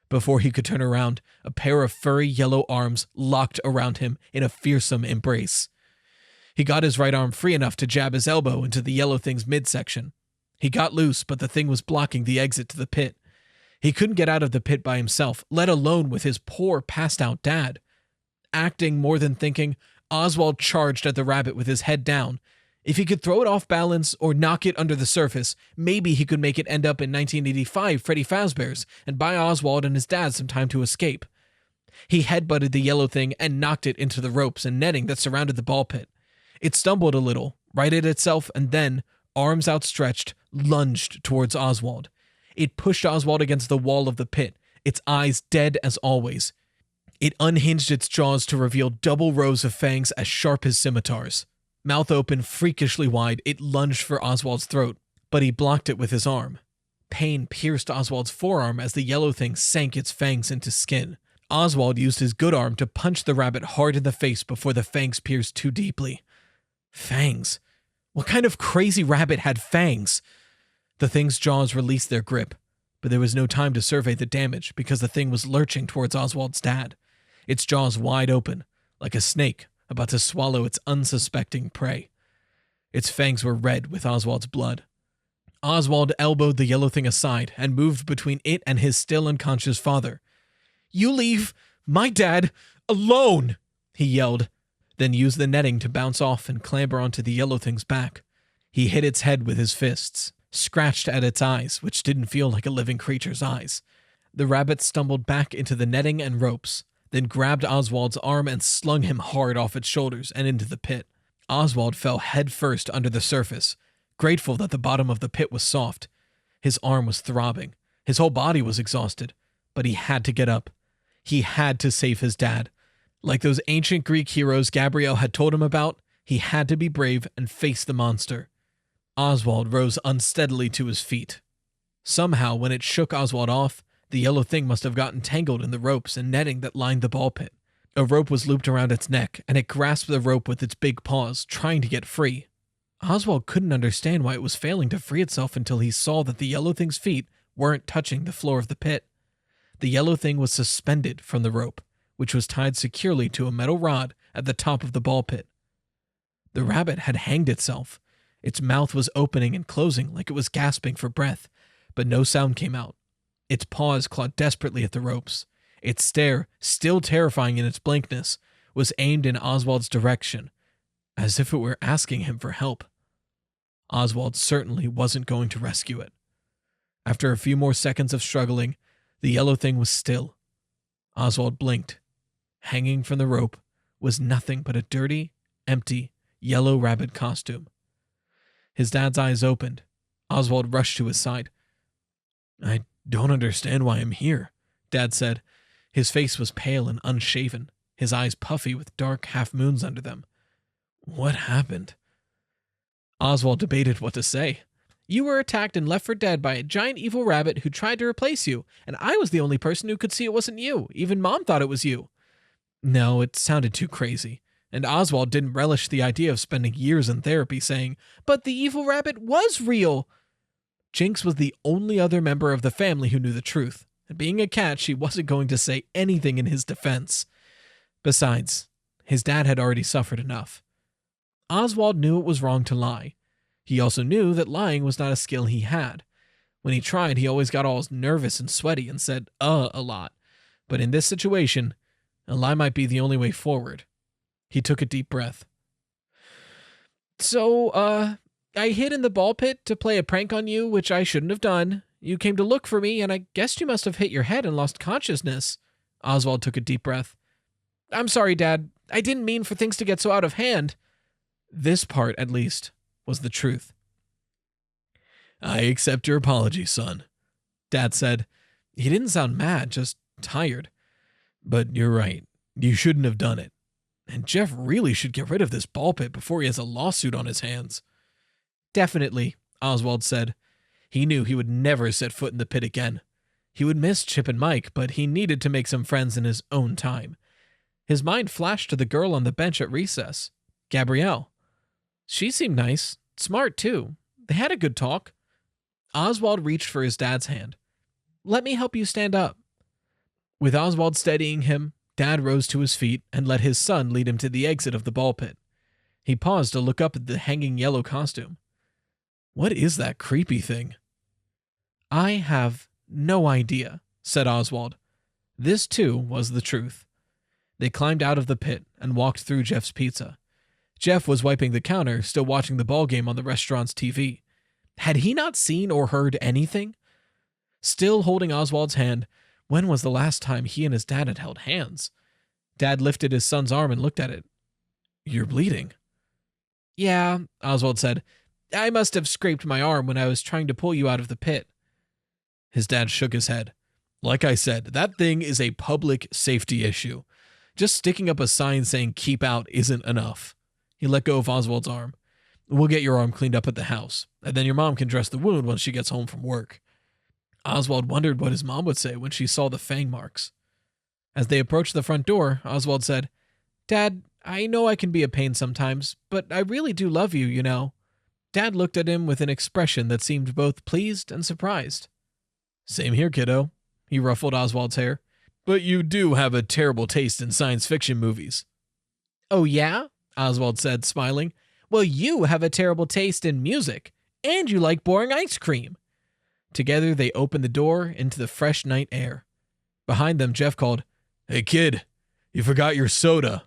Before he could turn around, a pair of furry yellow arms locked around him in a fearsome embrace. He got his right arm free enough to jab his elbow into the yellow thing's midsection. He got loose, but the thing was blocking the exit to the pit. He couldn't get out of the pit by himself, let alone with his poor, passed-out dad. Acting more than thinking, Oswald charged at the rabbit with his head down. If he could throw it off balance or knock it under the surface, maybe he could make it end up in 1985 Freddy Fazbear's and buy Oswald and his dad some time to escape. He headbutted the yellow thing and knocked it into the ropes and netting that surrounded the ball pit. It stumbled a little, righted itself, and then, arms outstretched, lunged towards Oswald. It pushed Oswald against the wall of the pit, its eyes dead as always. It unhinged its jaws to reveal double rows of fangs as sharp as scimitars. Mouth open freakishly wide, it lunged for Oswald's throat, but he blocked it with his arm. Pain pierced Oswald's forearm as the yellow thing sank its fangs into skin. Oswald used his good arm to punch the rabbit hard in the face before the fangs pierced too deeply. Fangs? What kind of crazy rabbit had fangs? The thing's jaws released their grip. But there was no time to survey the damage because the thing was lurching towards Oswald's dad, its jaws wide open, like a snake about to swallow its unsuspecting prey. Its fangs were red with Oswald's blood. Oswald elbowed the yellow thing aside and moved between it and his still unconscious father. "You leave my dad alone!" he yelled, then used the netting to bounce off and clamber onto the yellow thing's back. He hit its head with his fists, scratched at its eyes, which didn't feel like a living creature's eyes. The rabbit stumbled back into the netting and ropes, then grabbed Oswald's arm and slung him hard off its shoulders and into the pit. Oswald fell headfirst under the surface, grateful that the bottom of the pit was soft. His arm was throbbing. His whole body was exhausted, but he had to get up. He had to save his dad. Like those ancient Greek heroes Gabrielle had told him about, he had to be brave and face the monster. Oswald rose unsteadily to his feet. Somehow, when it shook Oswald off, the yellow thing must have gotten tangled in the ropes and netting that lined the ball pit. A rope was looped around its neck, and it grasped the rope with its big paws, trying to get free. Oswald couldn't understand why it was failing to free itself until he saw that the yellow thing's feet weren't touching the floor of the pit. The yellow thing was suspended from the rope, which was tied securely to a metal rod at the top of the ball pit. The rabbit had hanged itself. Its mouth was opening and closing like it was gasping for breath, but no sound came out. Its paws clawed desperately at the ropes. Its stare, still terrifying in its blankness, was aimed in Oswald's direction, as if it were asking him for help. Oswald certainly wasn't going to rescue it. After a few more seconds of struggling, the yellow thing was still. Oswald blinked. Hanging from the rope was nothing but a dirty, empty, yellow rabbit costume. His dad's eyes opened. Oswald rushed to his side. "I don't understand why I'm here," Dad said. His face was pale and unshaven, his eyes puffy with dark half-moons under them. "What happened?" Oswald debated what to say. "You were attacked and left for dead by a giant evil rabbit who tried to replace you, and I was the only person who could see it wasn't you. Even Mom thought it was you." No, it sounded too crazy, and Oswald didn't relish the idea of spending years in therapy saying, "But the evil rabbit was real." Jinx was the only other member of the family who knew the truth, and being a cat, she wasn't going to say anything in his defense. Besides, his dad had already suffered enough. Oswald knew it was wrong to lie. He also knew that lying was not a skill he had. When he tried, he always got all nervous and sweaty and said, a lot. But in this situation, a lie might be the only way forward. He took a deep breath. "So, I hid in the ball pit to play a prank on you, which I shouldn't have done. You came to look for me, and I guess you must have hit your head and lost consciousness." Oswald took a deep breath. "I'm sorry, Dad. I didn't mean for things to get so out of hand." This part, at least, was the truth. "I accept your apology, son," Dad said. He didn't sound mad, just tired. "But you're right. You shouldn't have done it. And Jeff really should get rid of this ball pit before he has a lawsuit on his hands." "Definitely," Oswald said. He knew he would never set foot in the pit again. He would miss Chip and Mike, but he needed to make some friends in his own time. His mind flashed to the girl on the bench at recess, Gabrielle. She seemed nice, smart too. They had a good talk. Oswald reached for his dad's hand. "Let me help you stand up." With Oswald steadying him, Dad rose to his feet and let his son lead him to the exit of the ball pit. He paused to look up at the hanging yellow costume. "What is that creepy thing?" "I have no idea," said Oswald. This, too, was the truth. They climbed out of the pit and walked through Jeff's Pizza. Jeff was wiping the counter, still watching the ball game on the restaurant's TV. Had he not seen or heard anything? Still holding Oswald's hand, when was the last time he and his dad had held hands? Dad lifted his son's arm and looked at it. "You're bleeding." "Yeah," Oswald said. "I must have scraped my arm when I was trying to pull you out of the pit." His dad shook his head. "Like I said, that thing is a public safety issue. Just sticking up a sign saying keep out isn't enough." He let go of Oswald's arm. "We'll get your arm cleaned up at the house, and then your mom can dress the wound once she gets home from work." Oswald wondered what his mom would say when she saw the fang marks. As they approached the front door, Oswald said, "Dad, I know I can be a pain sometimes, but I really do love you, you know." Dad looked at him with an expression that seemed both pleased and surprised. Same here, kiddo. He ruffled Oswald's hair. But you do have a terrible taste in science fiction movies. Oh, yeah? Oswald said, smiling. Well, you have a terrible taste in music, and you like boring ice cream. Together, they opened the door into the fresh night air. Behind them, Jeff called, Hey, kid, you forgot your soda.